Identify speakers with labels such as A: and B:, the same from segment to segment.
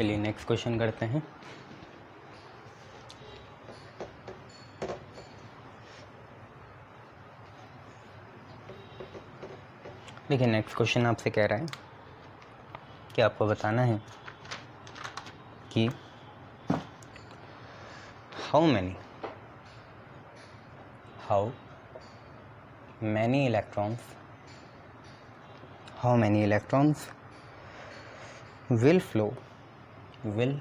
A: चलिए next question करते हैं। देखिए नेक्स्ट क्वेश्चन आपसे कह रहा है कि आपको बताना है कि how many electrons will flow when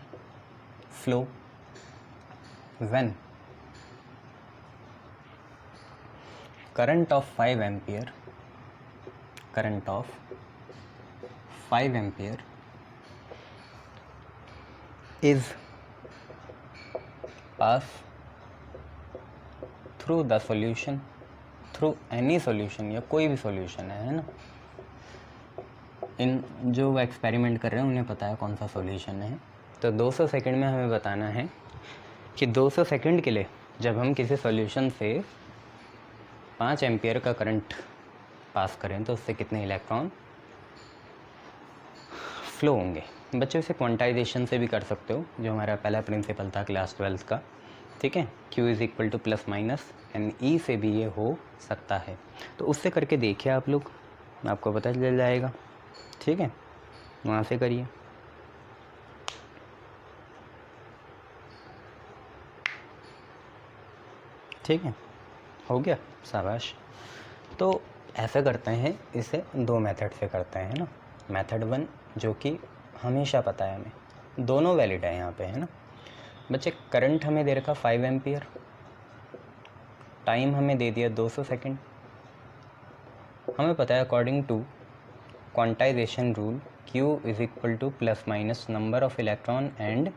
A: current of 5 ampere is passed through the solution, through any solution या कोई भी सॉल्यूशन है ना। इन जो एक्सपेरिमेंट कर रहे हैं उन्हें पता है कौन सा सॉल्यूशन है। तो 200 सेकंड में हमें बताना है कि 200 सेकंड के लिए जब हम किसी सॉल्यूशन से 5 एम्पियर का करंट पास करें तो उससे कितने इलेक्ट्रॉन फ्लो होंगे। बच्चों इसे क्वांटाइजेशन से भी कर सकते हो, जो हमारा पहला प्रिंसिपल था क्लास 12 का, ठीक है। Q is equal to plus minus N E से भी ये हो सकता है। तो उससे करके देखिए आप लोग, आपको पता चल जाएगा, ठीक है। वहाँ से करिए। ठीक है, हो गया, शाबाश। तो ऐसा करते हैं, इसे 2 मेथड से करते हैं ना। मेथड 1 जो कि हमेशा पता है हमें, दोनों वैलिड है यहाँ पे, है ना बच्चे। करंट हमें दे रखा 5 एम्पियर, टाइम हमें दे दिया 200 सेकंड। हमें पता है according to quantization rule Q is equal to plus minus number of electron and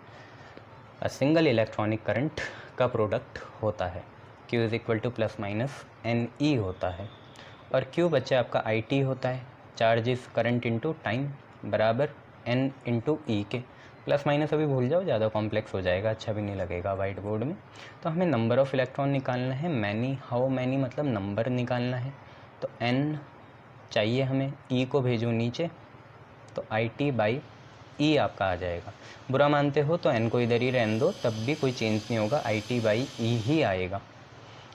A: a single electronic current का प्रोडक्ट होता है। Q is equal to plus minus NE होता है। और Q बच्चे आपका IT होता है, charge is current into time बराबर N इंटू E के। प्लस माइनस अभी भूल जाओ, ज़्यादा कॉम्प्लेक्स हो जाएगा, अच्छा भी नहीं लगेगा वाइट बोर्ड में। तो हमें नंबर ऑफ़ इलेक्ट्रॉन निकालना है, मैनी, हाउ मैनी मतलब नंबर निकालना है। तो N चाहिए हमें, E को भेजो नीचे, तो IT बाई E आपका आ जाएगा। बुरा मानते हो तो N को इधर ही रहने दो, तब भी कोई चेंज नहीं होगा, IT बाई E ही आएगा।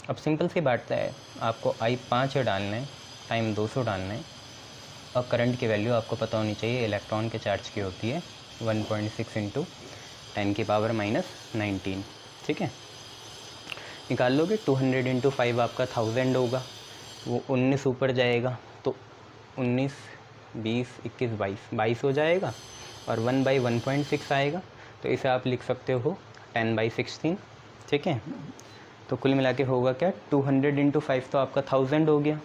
A: अब सिंपल सी बात है, आपको I 5 डालना है, टाइम 200 डालना है, और करंट की वैल्यू आपको पता होनी चाहिए। इलेक्ट्रॉन के चार्ज की होती है 1.6 इंटू 10 की पावर माइनस 19, ठीक है। निकाल लोगे, 200 इंटू 5 आपका 1000 होगा, वो 19 ऊपर जाएगा तो 19, 20, 21, 22 हो जाएगा, और 1 बाई 1.6 आएगा। तो इसे आप लिख सकते हो 10 बाई 16, ठीक है। तो कुल मिला के होगा क्या, 200 इंटू 5 तो आपका 1000 हो गया,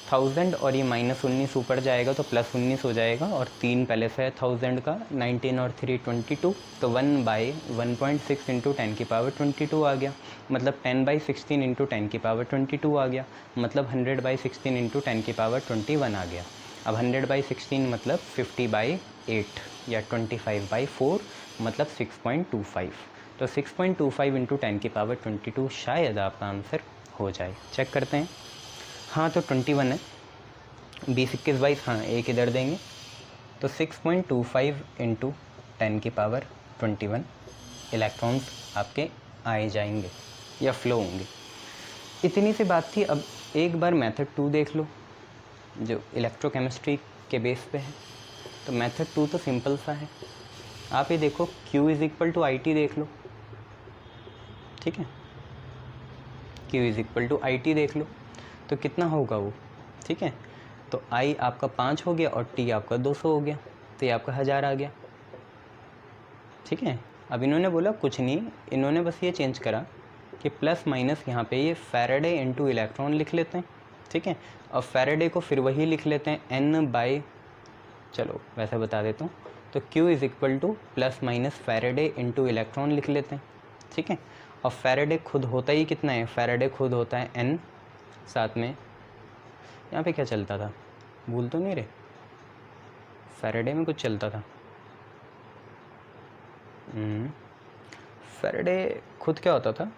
A: 1000, और ये माइनस 19 ऊपर जाएगा तो प्लस 19 हो जाएगा, और 3 पहले से है 1000 का, 19 और 3 22, तो 1 बाई 1.6 इंटू 10 की पावर 22 आ गया। मतलब 10 बाई 16 इंटू 10 की पावर 22 आ गया। मतलब 100 बाई 16 इंटू 10 की पावर 21 आ गया। अब 100 बाई 16 मतलब 50 बाई 8 या 25 बाई 4 मतलब 6.25। तो 6.25 इंटू 10 की पावर 22 शायद आपका आंसर हो जाए। चेक करते हैं। हाँ तो 21 है, 20, 21, 22, हाँ एक इधर देंगे, तो 6.25 इंटू 10 की पावर 21 इलेक्ट्रॉन्स आपके आए जाएंगे या फ्लो होंगे। इतनी सी बात थी। अब एक बार मेथड 2 देख लो, जो इलेक्ट्रोकेमिस्ट्री के बेस पे है। तो मेथड 2 तो सिंपल सा है, आप ये देखो Q is equal to IT देख लो, ठीक है। Q is equal to IT देख लो, तो कितना होगा वो, ठीक है। तो I आपका 5 हो गया और T आपका 200 हो गया, तो ये आपका 1000 आ गया, ठीक है। अब इन्होंने बोला कुछ नहीं, इन्होंने बस ये चेंज करा कि प्लस माइनस यहाँ पे ये फैराडे इंटू इलेक्ट्रॉन लिख लेते हैं, ठीक है। और फैराडे को फिर वही लिख लेते हैं N बाई, चलो वैसे बता देता हूँ, तो Q is equal to plus minus Faraday into electron लिख लेते हैं, ठीक है। और फैराडे खुद होता ही कितना है, फैराडे खुद होता है N, साथ में यहाँ पे क्या चलता था, भूल तो नहीं रहे, फैराडे में कुछ चलता था, फैराडे खुद क्या होता था,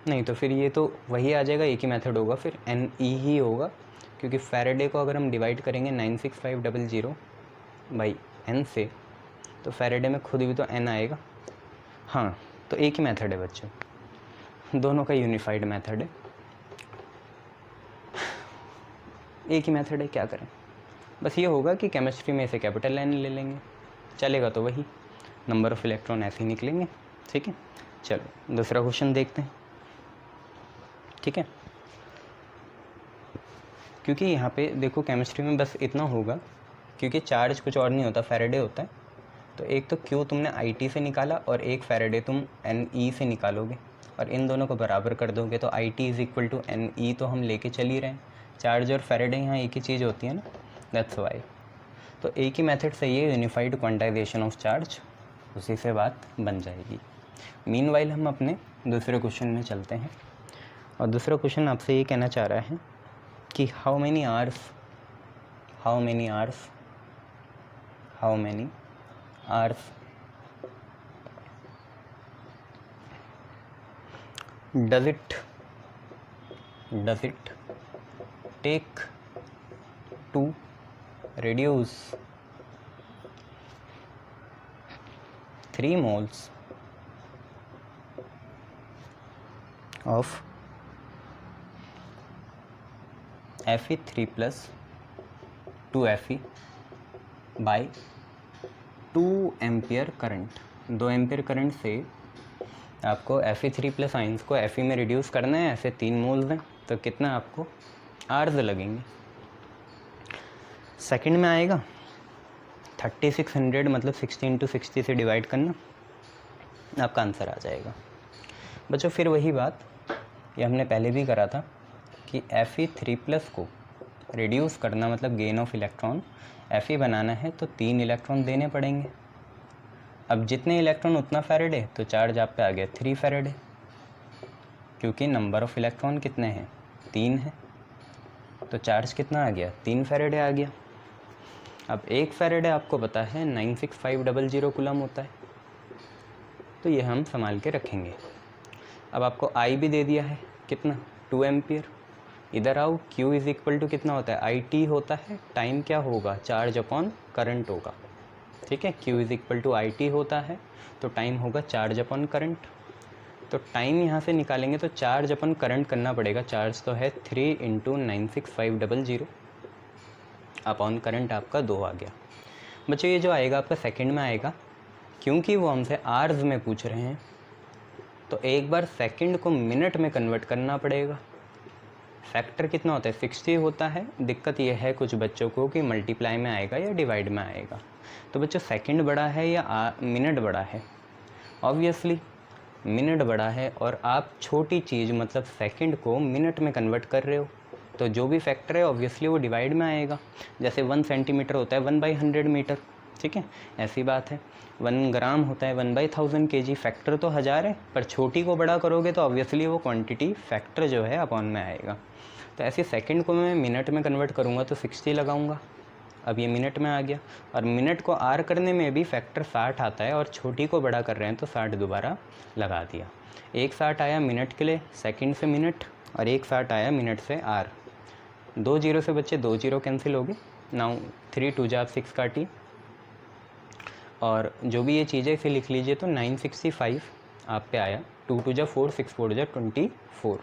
A: नहीं तो फिर ये तो वही आ जाएगा, एक ही मेथड होगा, फिर NE ही होगा, क्योंकि फैराडे को अगर हम डिवाइड करेंगे 96500 बाई एन से, तो फैराडे में खुद भी तो एन आएगा। हाँ, तो एक ही मेथड है बच्चों, दोनों का यूनिफाइड मेथड है, एक ही मेथड है, क्या करें। बस ये होगा कि केमिस्ट्री में इसे कैपिटल एन ले लेंगे, चलेगा तो वही, नंबर ऑफ इलेक्ट्रॉन ऐसे ही निकलेंगे। ठीक है, चलो दूसरा क्वेश्चन देखते हैं। ठीक है, क्योंकि यहाँ पे देखो केमिस्ट्री में बस इतना होगा, क्योंकि चार्ज कुछ और नहीं होता, फैराडे होता है, तो एक तो क्यू तुमने आई टी से निकाला और एक फैराडे तुम एन ई से निकालोगे और इन दोनों को बराबर कर दोगे, तो I T is equal to N E तो हम लेके चल ही रहे हैं। चार्ज और फैराडे यहाँ एक ही चीज़ होती है ना, दैट्स वाई। तो एक ही मेथड सही है, यूनिफाइड क्वांटाइजेशन ऑफ चार्ज, उसी से बात बन जाएगी। मीनवाइल हम अपने दूसरे क्वेश्चन में चलते हैं, और दूसरा क्वेश्चन आपसे ये कहना चाह रहा है कि how many hours does it take to reduce 3 moles of Fe3 plus 2Fe by 2 ampere current. 2 ampere current से आपको Fe3 प्लस आइंस को Fe में रिड्यूस करना है, ऐसे 3 मोल्स हैं, तो कितना आपको आवर्स लगेंगे। सेकंड में आएगा 3600, मतलब 60 × 60 से डिवाइड करना, आपका आंसर आ जाएगा। बच्चों फिर वही बात, ये हमने पहले भी करा था कि Fe3 प्लस को रिड्यूस करना मतलब गेन ऑफ इलेक्ट्रॉन, Fe बनाना है तो 3 इलेक्ट्रॉन देने पड़ेंगे। अब जितने इलेक्ट्रॉन उतना फैराडे, तो चार्ज आप पे आ गया 3 फैराडे, क्योंकि नंबर ऑफ इलेक्ट्रॉन कितने हैं, 3 है, तो चार्ज कितना आ गया, 3 फैराडे आ गया। अब 1 फैराडे आपको पता है 96500 कूलम होता है, तो ये हम संभाल के रखेंगे। अब आपको आई भी दे दिया है, कितना, 2 एम्पियर। इधर आओ, Q इज़ इक्वल टू कितना होता है, आई टी होता है, टाइम क्या होगा, चार्ज अपॉन करंट होगा। ठीक है, Q is equal to I T होता है, तो टाइम होगा चार्ज अपॉन करंट। तो टाइम यहाँ से निकालेंगे तो चार्ज अपन करंट करना पड़ेगा, चार्ज तो है 3 × 96500 अपॉन करंट आपका 2 आ गया। बच्चों ये जो आएगा आपका सेकंड में आएगा, क्योंकि वो हमसे आवर्स में पूछ रहे हैं, तो एक बार सेकंड को मिनट में कन्वर्ट करना पड़ेगा। फैक्टर कितना होता है, 60 होता है। दिक्कत यह है कुछ बच्चों को कि मल्टीप्लाई में आएगा या डिवाइड में आएगा। तो बच्चों सेकंड बड़ा है या मिनट बड़ा है, ऑब्वियसली मिनट बड़ा है, और आप छोटी चीज़ मतलब सेकंड को मिनट में कन्वर्ट कर रहे हो, तो जो भी फैक्टर है ऑब्वियसली वो डिवाइड में आएगा। जैसे 1 सेंटीमीटर होता है 1/100 मीटर, ठीक है, ऐसी बात है। 1 ग्राम होता है 1/1000 kg, फैक्टर तो 1000 है, पर छोटी को बड़ा करोगे तो ऑब्वियसली वो क्वांटिटी फैक्टर जो है अपॉन में आएगा। तो ऐसे सेकंड को मैं मिनट में कन्वर्ट करूँगा तो 60 लगाऊंगा, अब ये मिनट में आ गया। और मिनट को आर करने में भी फैक्टर 60 आता है, और छोटी को बड़ा कर रहे हैं तो 60 दोबारा लगा दिया। एक 60 आया मिनट के लिए, सेकंड से मिनट, और एक 60 आया मिनट से आर। 2 0 से बच्चे 2 0 कैंसिल हो गए। नाउ 3 2 जा 6 काटी, और जो भी ये चीज़ें इसे लिख लीजिए, तो 965 आप पे आया। 2 2 जा 4, 6 4 जा 24।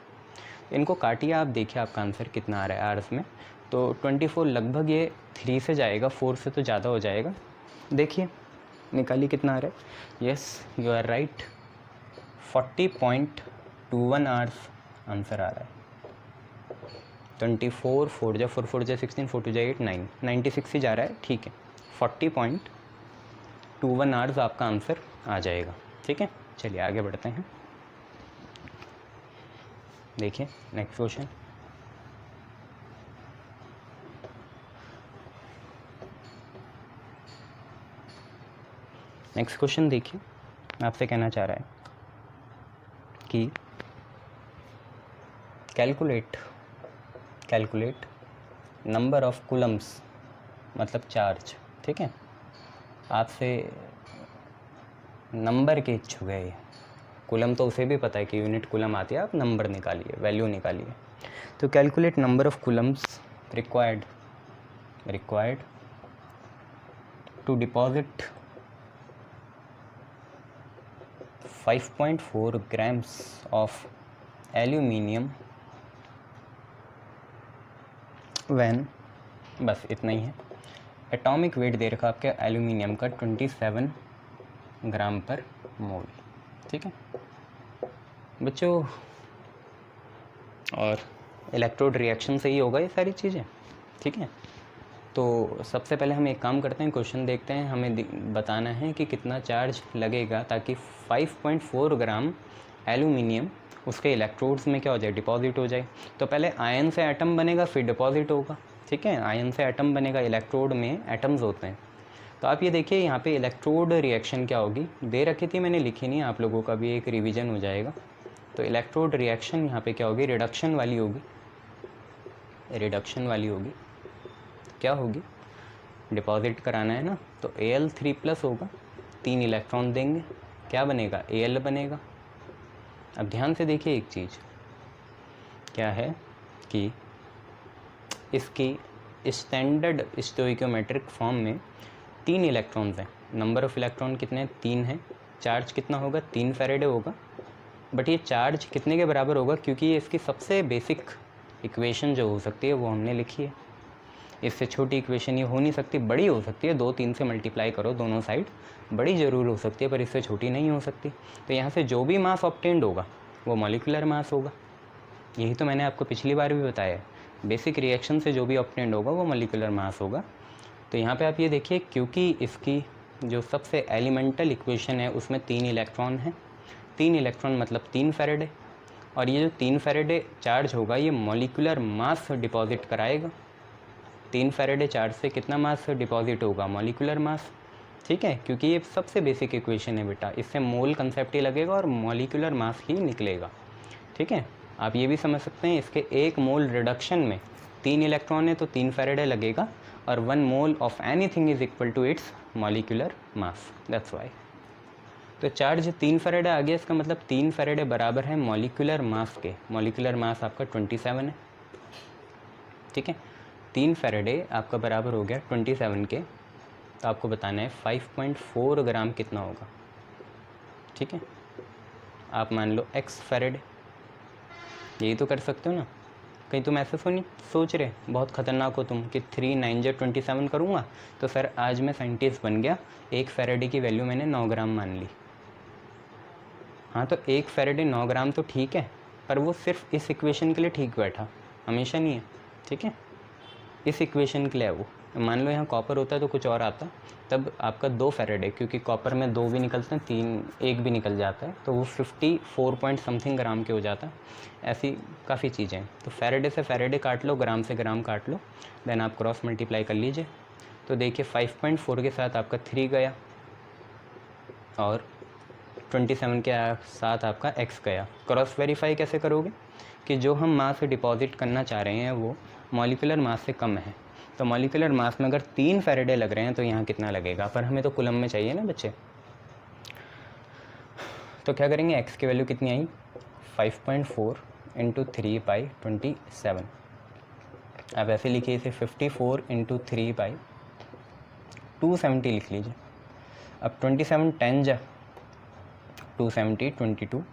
A: इनको काटिए, आप देखिए आपका आंसर कितना आ रहा है आर्स में। तो 24 लगभग ये 3 से जाएगा, 4 से तो ज़्यादा हो जाएगा। देखिए निकालिए कितना आ रहा है। Yes you are right, 40.21 hours answer आ रहा है। 24 4 जा 4 4 जा 16, 4 2 जा 8 9, 96 ही जा रहा है, ठीक है। 40.21 आवर्स आपका आंसर आ जाएगा, ठीक है। चलिए आगे बढ़ते हैं। देखिए नेक्स्ट क्वेश्चन, नेक्स्ट क्वेश्चन देखिए, आपसे कहना चाह रहा है कि कैलकुलेट नंबर ऑफ कूलम्स, मतलब चार्ज, ठीक है। आपसे नंबर के इच्छुक है, कूलम तो उसे भी पता है कि यूनिट कूलम आती है, आप नंबर निकालिए, वैल्यू निकालिए। तो calculate number of Coulomb's required to deposit 5.4 grams of aluminium when, बस इतना ही है। एटॉमिक वेट दे रखा आपके एल्यूमिनियम का 27 ग्राम पर मोल, ठीक है बच्चों। और इलेक्ट्रोड रिएक्शन से ही होगा ये सारी चीज़ें, ठीक है। तो सबसे पहले हम एक काम करते हैं, क्वेश्चन देखते हैं। हमें बताना है कि कितना चार्ज लगेगा ताकि 5.4 ग्राम एल्यूमिनियम उसके इलेक्ट्रोड्स में क्या हो जाए, डिपॉजिट हो जाए। तो पहले आयन से एटम बनेगा फिर डिपॉजिट होगा, ठीक है। आयन से एटम बनेगा, इलेक्ट्रोड में एटम्स होते हैं। तो आप ये देखिए यहाँ पे इलेक्ट्रोड रिएक्शन क्या होगी, दे रखी थी मैंने, लिखी नहीं, आप लोगों का भी एक रिवीजन हो जाएगा। तो इलेक्ट्रोड रिएक्शन यहाँ पे क्या होगी, रिडक्शन वाली होगी, रिडक्शन वाली होगी। क्या होगी, डिपॉजिट कराना है ना, तो Al3+ होगा, 3 इलेक्ट्रॉन देंगे, क्या बनेगा, Al बनेगा। अब ध्यान से देखिए एक चीज़ क्या है कि इसकी स्टैंडर्ड स्टोइकोमेट्रिक फॉर्म में 3 इलेक्ट्रॉन्स हैं। नंबर ऑफ इलेक्ट्रॉन कितने, 3 हैं। चार्ज कितना होगा, 3 फैरेडे होगा। बट ये चार्ज कितने के बराबर होगा, क्योंकि ये इसकी सबसे बेसिक इक्वेशन जो हो सकती है वो हमने लिखी है। इससे छोटी इक्वेशन ये हो नहीं सकती, बड़ी हो सकती है, 2-3 से मल्टीप्लाई करो दोनों साइड, बड़ी ज़रूर हो सकती है पर इससे छोटी नहीं हो सकती। तो यहाँ से जो भी मास ऑब्टेन्ड होगा वो मॉलिक्यूलर मास होगा। यही तो मैंने आपको पिछली बार भी बताया है, बेसिक रिएक्शन से जो भी ऑब्टेन्ड होगा वो मॉलिक्यूलर मास होगा। तो यहाँ पे आप ये देखिए, क्योंकि इसकी जो सबसे एलिमेंटल इक्वेशन है उसमें 3 इलेक्ट्रॉन हैं, 3 इलेक्ट्रॉन मतलब 3 फैरेडे, और ये जो 3 फैरेडे चार्ज होगा ये मॉलिक्यूलर मास डिपॉजिट कराएगा। 3 फैरेडे चार्ज से कितना मास डिपॉजिट होगा, मॉलिक्यूलर मास, ठीक है। क्योंकि ये सबसे बेसिक इक्वेशन है बेटा, इससे मोल कंसेप्ट ही लगेगा और मॉलिक्यूलर मास ही निकलेगा, ठीक है। आप ये भी समझ सकते हैं, इसके 1 मोल रिडक्शन में 3 इलेक्ट्रॉन है तो 3 फैरेडे लगेगा, और 1 mole of anything is equal to its molecular mass, that's why. तो चार्ज 3 फैरेडे आ गया, इसका मतलब 3 फैरेडे बराबर है मॉलिक्यूलर मास के। मॉलिक्यूलर मास आपका 27 है, ठीक है। 3 फैरेडे आपका बराबर हो गया 27 के, तो आपको बताना है 5.4 ग्राम कितना होगा, ठीक है। आप मान लो x फैरेडे, यही तो कर सकते हो ना। कहीं तुम ऐसे सोच रहे बहुत ख़तरनाक हो तुम कि 3 9 27 करूँगा तो सर आज मैं साइंटिस्ट बन गया, 1 फैरेडे की वैल्यू मैंने 9 ग्राम मान ली। हाँ तो 1 फैरेडे 9 ग्राम तो ठीक है, पर वो सिर्फ इस इक्वेशन के लिए ठीक बैठा, हमेशा नहीं है, ठीक है। इस इक्वेशन के लिए वो, मान लो यहाँ कॉपर होता है तो कुछ और आता, तब आपका 2 फैरेडे, क्योंकि कॉपर में 2 भी निकलते हैं, 1 भी निकल जाता है, तो वो 54 पॉइंट समथिंग ग्राम के हो जाता है। ऐसी काफ़ी चीज़ें हैं। तो फैरेडे से फैरेडे काट लो, ग्राम से ग्राम काट लो, देन आप क्रॉस मल्टीप्लाई कर लीजिए। तो देखिए 5.4 के साथ आपका 3 गया और 27 के साथ आपका x गया। क्रॉस वेरीफाई कैसे करोगे कि जो हम मास डिपॉजिट करना चाह रहे हैं वो मॉलिक्यूलर मास से कम है। तो मॉलिक्यूलर मास में अगर 3 फैरेडे लग रहे हैं तो यहाँ कितना लगेगा, पर हमें तो कुलम में चाहिए ना बच्चे। तो क्या करेंगे, x की वैल्यू कितनी आई, 5.4 × 3/27। अब ऐसे लिखिए इसे 54 × 3/270 लिख लीजिए। अब 27 10 जा 270, 22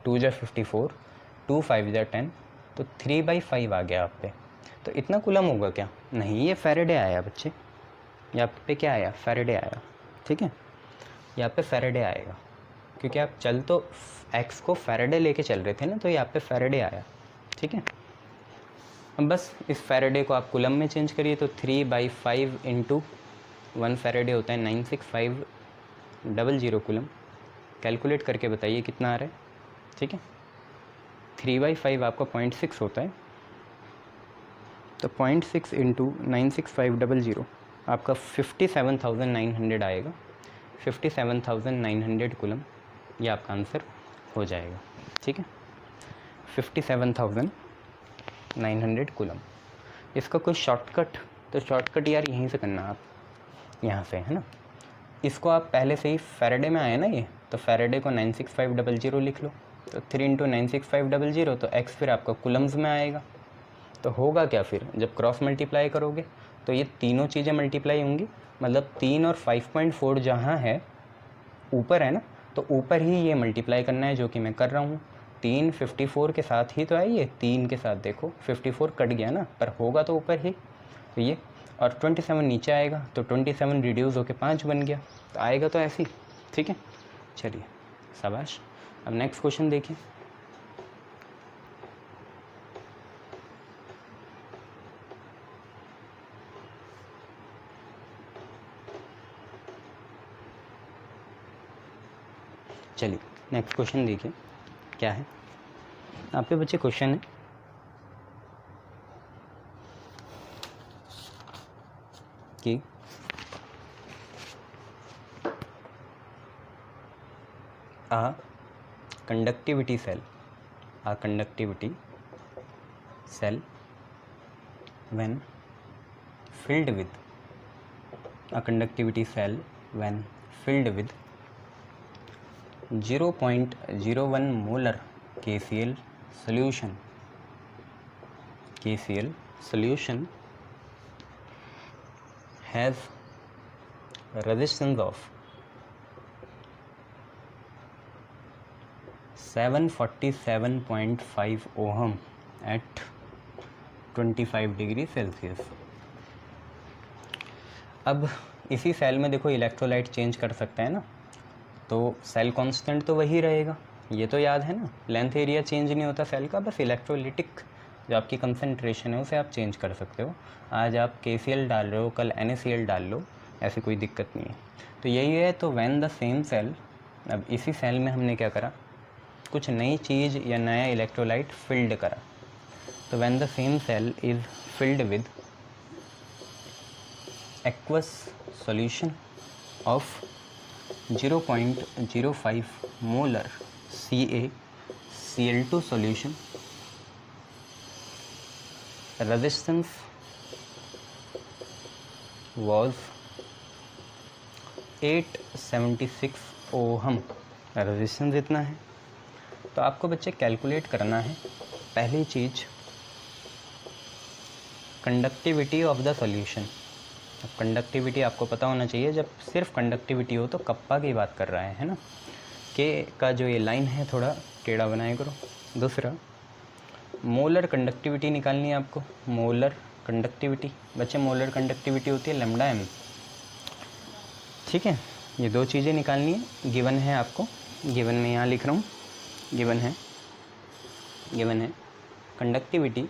A: 2 जा 54, 2 5 जा 10, तो 3/5 आ गया आप पे। तो इतना कुलम होगा क्या, नहीं ये फैरेडे आया बच्चे, यहाँ पे क्या आया, फैरेडे आया, ठीक है। यहाँ पे फैरेडे आएगा क्योंकि आप चल तो x को फैरेडे लेके चल रहे थे ना, तो यहाँ पे फैरेडे आया, ठीक है। अब बस इस फैरेडे को आप कुलम में चेंज करिए, तो 3/5 × 1 फैरेडे होता है 96500 कुलम। कैलकुलेट करके बताइए कितना आ रहा है, ठीक है। 3/5 आपका 0.6 होता है, तो 0.6 × 96500 आपका 57,900 आएगा। 57,900 कुलम, ये आपका आंसर हो जाएगा, ठीक है। 57,900 कुलम। इसका कोई शॉर्टकट, तो शॉर्टकट यार यहीं से करना, आप यहाँ से, है ना। इसको आप पहले से ही फैरेडे में आए ना ये, तो फैरेडे को 96500 लिख लो, तो 3 × 96500, तो x फिर आपका कुलम्स में आएगा। तो होगा क्या फिर, जब क्रॉस मल्टीप्लाई करोगे तो ये तीनों चीज़ें मल्टीप्लाई होंगी मतलब 3 और 5.4 जहाँ है ऊपर है ना, तो ऊपर ही ये मल्टीप्लाई करना है, जो कि मैं कर रहा हूँ। 3 54 के साथ ही तो है, ये 3 के साथ देखो 54 कट गया ना, पर होगा तो ऊपर ही, तो ये, और 27 नीचे आएगा, तो 27 रिड्यूस होकर 5 बन गया, तो आएगा तो ऐसे ही। ठीक है, चलिए शाबाश। अब नेक्स्ट क्वेश्चन देखिए। चलिए नेक्स्ट क्वेश्चन देखिए क्या है। आप पे बच्चे क्वेश्चन है कि a conductivity cell when filled with 0.01 molar KCl solution has resistance of 747.5 ohm at 25 degree Celsius. अब इसी सेल में देखो इलेक्ट्रोलाइट चेंज कर सकते हैं ना, तो सेल कांस्टेंट तो वही रहेगा, ये तो याद है ना, लेंथ एरिया चेंज नहीं होता सेल का, बस इलेक्ट्रोलिटिक जो आपकी कंसंट्रेशन है उसे आप चेंज कर सकते हो। आज आप KCl डाल रहे हो, कल NaCl डाल लो, ऐसी कोई दिक्कत नहीं है। तो यही है, तो व्हेन द सेम सेल, अब इसी सेल में हमने क्या करा, कुछ नई चीज़ या नया इलेक्ट्रोलाइट फिल्ड करा। तो when the same cell is filled with aqueous solution of 0.05 molar CaCl2 solution, resistance was 876 ohm, resistance इतना है। तो आपको बच्चे कैलकुलेट करना है पहली चीज़, कंडक्टिविटी ऑफ द सॉल्यूशन। अब कंडक्टिविटी आपको पता होना चाहिए, जब सिर्फ कंडक्टिविटी हो तो कप्पा की बात कर रहा है ना, के का जो ये लाइन है थोड़ा टेढ़ा बनाया करो। दूसरा, मोलर कंडक्टिविटी निकालनी है आपको, मोलर कंडक्टिविटी बच्चे, मोलर कंडक्टिविटी होती है लैम्डा m। ठीक है, ये दो चीज़ें निकालनी है। गिवन है आपको, गिवन में यहाँ लिख रहा हूँ, गिवन है conductivity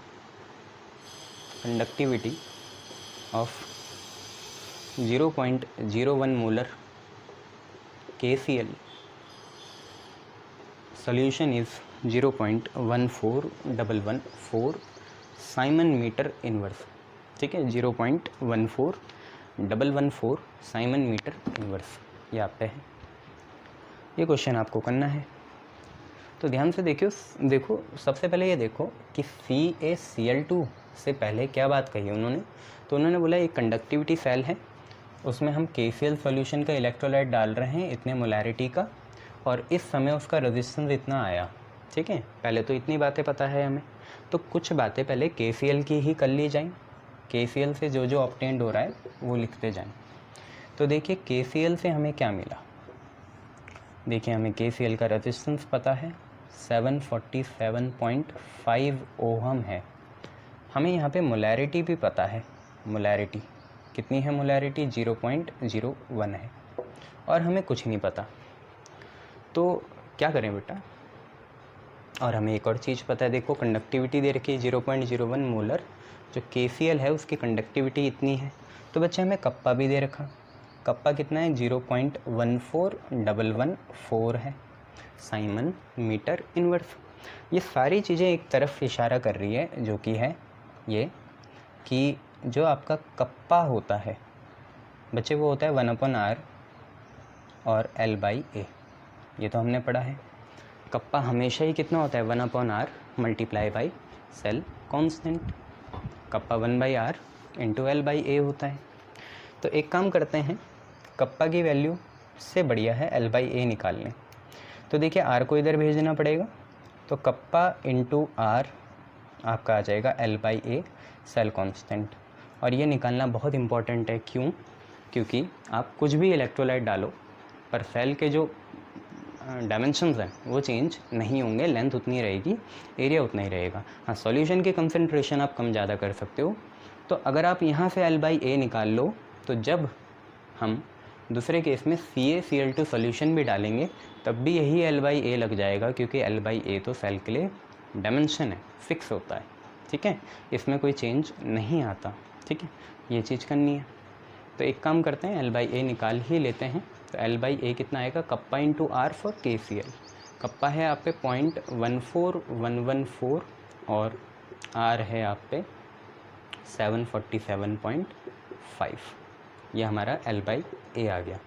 A: of 0.01 molar KCl solution is 0.14114 siemens metre inverse. ठीक है, 0.14114 साइमन मीटर इनवर्स, ये आप पे है। ये क्वेश्चन आपको करना है, तो ध्यान से देखो सबसे पहले ये देखो कि CaCl2 से पहले क्या बात कही उन्होंने, तो उन्होंने बोला एक कंडक्टिविटी सेल है, उसमें हम KCl सॉल्यूशन का इलेक्ट्रोलाइट डाल रहे हैं इतने मोलैरिटी का, और इस समय उसका रेजिस्टेंस इतना आया। ठीक है, पहले तो इतनी बातें पता है हमें, तो कुछ बातें पहले KCl की ही कर ली जाएं, KCl से जो जो ऑब्टेंड हो रहा है वो लिखते जाएं। तो देखिए KCl से हमें क्या मिला, देखिए हमें KCl का रेजिस्टेंस पता है 747.5 ओहम है। हमें यहाँ पे मोलैरिटी भी पता है, मोलैरिटी कितनी है, मोलैरिटी 0.01 है, और हमें कुछ नहीं पता। तो क्या करें बेटा, और हमें एक और चीज़ पता है, देखो कंडक्टिविटी दे रखी है 0.01 मोलर, जो KCl है उसकी कंडक्टिविटी इतनी है। तो बच्चे हमें कप्पा भी दे रखा, कप्पा कितना है 0.14114 है साइमन मीटर इनवर्स। ये सारी चीज़ें एक तरफ इशारा कर रही है, जो कि है ये कि जो आपका कप्पा होता है बच्चे वो होता है 1/r और L/A, ये तो हमने पढ़ा है। कप्पा हमेशा ही कितना होता है 1/r multiply by cell constant, kappa 1/r into L/A होता है। तो एक काम करते हैं, कप्पा की वैल्यू से बढ़िया है L/A निकाल लें। तो देखिए r को इधर भेजना पड़ेगा, तो कप्पा इंटू r आपका आ जाएगा L/A सेल कांस्टेंट, और ये निकालना बहुत इंपॉर्टेंट है। क्यों? क्योंकि आप कुछ भी इलेक्ट्रोलाइट डालो पर सेल के जो डायमेंशंस हैं वो चेंज नहीं होंगे, लेंथ उतनी रहेगी, एरिया उतना ही रहेगा। हाँ, सॉल्यूशन की कंसंट्रेशन आप कम ज़्यादा कर सकते हो। तो अगर आप यहाँ से L/A निकाल लो तो जब हम दूसरे केस में CaCl2 सॉल्यूशन भी डालेंगे तब भी यही L/A लग जाएगा, क्योंकि L/A तो सेल के लिए डायमेंशन है, फिक्स होता है। ठीक है, इसमें कोई चेंज नहीं आता। ठीक है, ये चीज़ करनी है। तो एक काम करते हैं, L/A निकाल ही लेते हैं। तो L/A कितना आएगा, kappa into R for KCl। Kappa है आप पे 0.14114 और R है आप पे 747.5। ये हमारा L/A आ गया।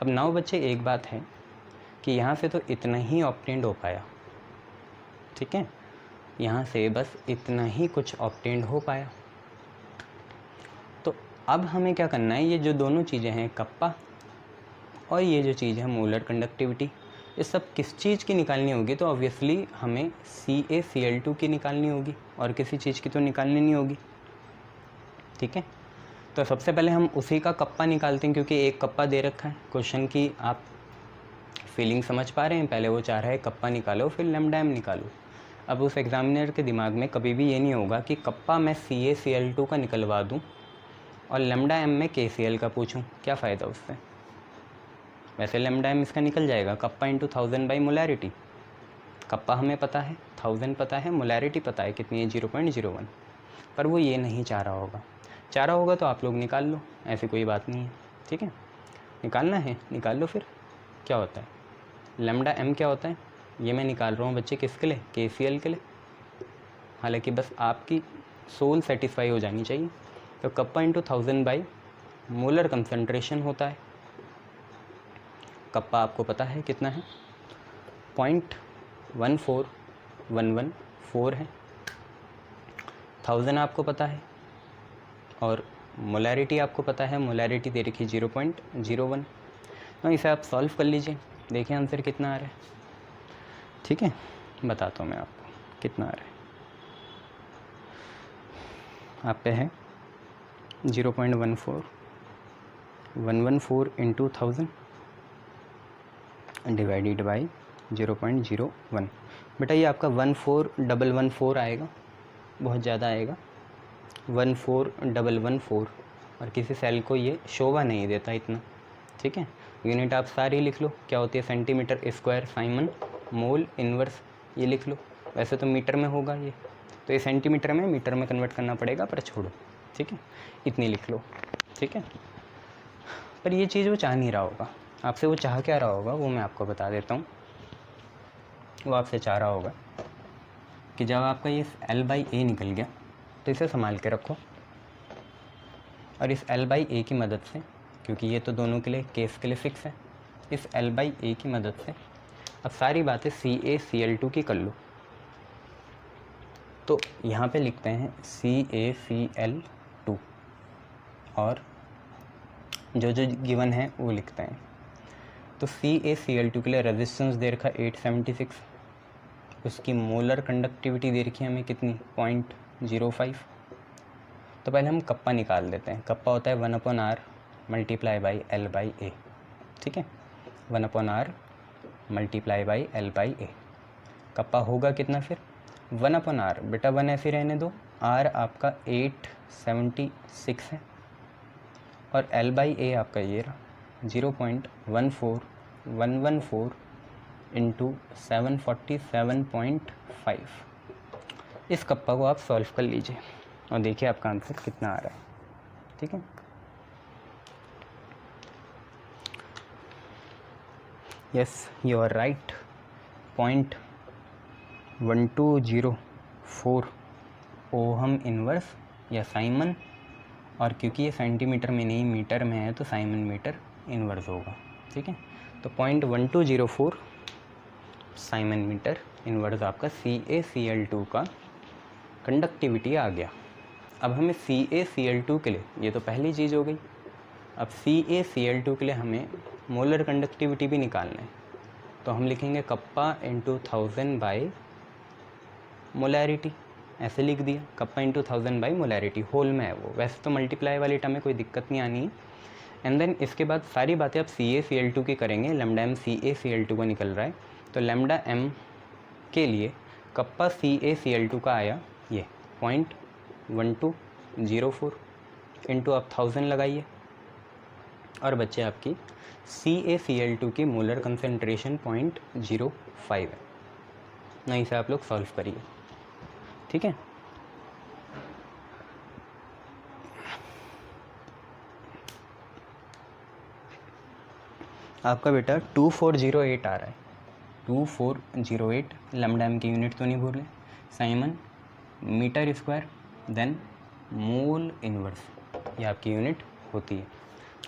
A: अब नाउ बच्चे एक बात है कि यहाँ से तो इतना ही ऑब्टेंड हो पाया। ठीक है, यहाँ से बस इतना ही कुछ ऑब्टेंड हो पाया। तो अब हमें क्या करना है, ये जो दोनों चीज़ें हैं कप्पा और ये जो चीज़ है मोलर कंडक्टिविटी, ये सब किस चीज़ की निकालनी होगी, तो ऑब्वियसली हमें CaCl2 की निकालनी होगी और किसी चीज़ की तो निकालनी नहीं होगी। ठीक है, तो सबसे पहले हम उसी का कप्पा निकालते हैं, क्योंकि एक कप्पा दे रखा है। क्वेश्चन की आप फीलिंग समझ पा रहे हैं, पहले वो चाह रहा है कप्पा निकालो फिर λm निकालो। अब उस एग्जामिनर के दिमाग में कभी भी ये नहीं होगा कि कप्पा मैं CaCl2 का निकलवा दूँ और λm में KCl का पूछूं, क्या फ़ायदा उससे। वैसे λm इसका निकल जाएगा, kappa into 1000 by molarity. Kappa हमें पता है 1000 पता है, मोलैरिटी पता है कितनी है 0.01। पर वो ये नहीं चाह रहा होगा। चाह रहा होगा तो आप लोग निकाल लो, ऐसी कोई बात नहीं है। ठीक है, निकालना है निकाल लो। फिर क्या होता है, λm क्या होता है, ये मैं निकाल रहा हूँ बच्चे किसके लिए, KCl के लिए। हालांकि बस आपकी सोल सेटिस्फाई हो जानी चाहिए। तो kappa into 1000 by molar concentration होता है। कप्पा आपको पता है कितना है, 0.14114 है। 1000 आपको पता है और मोलैरिटी आपको पता है, मोलैरिटी दे रखी 0.01। तो इसे आप सॉल्व कर लीजिए, देखिए आंसर कितना आ रहा है। ठीक है, बताता हूँ मैं आपको कितना आ रहा है। आप पे है 0.14114 इंटू 1000 डिवाइडेड बाई 0.01। बेटा ये आपका 14114 आएगा, बहुत ज़्यादा आएगा 14114, और किसी सेल को ये शोभा नहीं देता इतना। ठीक है, यूनिट आप सारी लिख लो, क्या होती है सेंटीमीटर स्क्वायर साइमन मोल इनवर्स, ये लिख लो। वैसे तो मीटर में होगा ये, तो ये सेंटीमीटर में मीटर में कन्वर्ट करना पड़ेगा, पर छोड़ो। ठीक है, इतनी लिख लो। ठीक है, पर ये चीज़ वो चाह नहीं रहा होगा आपसे। वो चाह क्या रहा होगा वो मैं आपको बता देता हूँ। वो आपसे चाह रहा होगा कि जब आपका ये L/A निकल गया तो इसे संभाल के रखो, और इस L/A की मदद से, क्योंकि ये तो दोनों के लिए केस के लिए फिक्स है, इस L/A की मदद से अब सारी बातें CaCl2 की कर लो। तो यहाँ पे लिखते हैं CaCl2 और जो जो गिवन है वो लिखते हैं। तो CaCl2 के लिए रेजिस्टेंस दे रखा 876, उसकी मोलर कंडक्टिविटी दे रखी है हमें कितनी 0.05। तो पहले हम कप्पा निकाल देते हैं। कप्पा होता है 1/R मल्टीप्लाई बाई L/A। ठीक है, 1/R multiply by L/A। Kappa होगा कितना फिर 1/R, बेटा 1 ऐसे रहने दो, R आपका 876 है और L/A आपका ये रहा 0.14114 इंटू 747.5। इस कप्पा को आप सॉल्व कर लीजिए और देखिए आपका आंसर कितना आ रहा है। ठीक है, yes you are right, 0.1204 ohm inverse या साइमन, और क्योंकि ये सेंटीमीटर में नहीं मीटर में है तो साइमन मीटर इनवर्स होगा। ठीक है, तो 0.1204 साइमन मीटर इनवर्स आपका CaCl2 का कंडक्टिविटी आ गया। अब हमें CaCl2 के लिए, ये तो पहली चीज़ हो गई, अब CaCl2 के लिए हमें मोलर कंडक्टिविटी भी निकालना है। तो हम लिखेंगे कप्पा इंटू 1000 बाई मोलैरिटी, ऐसे लिख दिया, kappa into 1000 by molarity, whole में है वो। वैसे तो मल्टीप्लाई वाली टर्म में कोई दिक्कत नहीं आनी है, एंड देन इसके बाद सारी बातें आप CaCl2 की करेंगे। लैम्डा m CaCl2 का निकल रहा है, तो लैम्डा m के लिए कप्पा CaCl2 का आया ये 0.1204 इंटू आप 1000 लगाइए और बच्चे आपकी CaCl2 की मोलर कंसनट्रेशन 0.05 है। ना इसे आप लोग सॉल्व करिए, ठीक है। आपका बेटा 2408 आ रहा है, 2408। लैम्डा m की यूनिट तो नहीं भूले, siemens metre square then mole inverse, ये आपकी यूनिट होती है,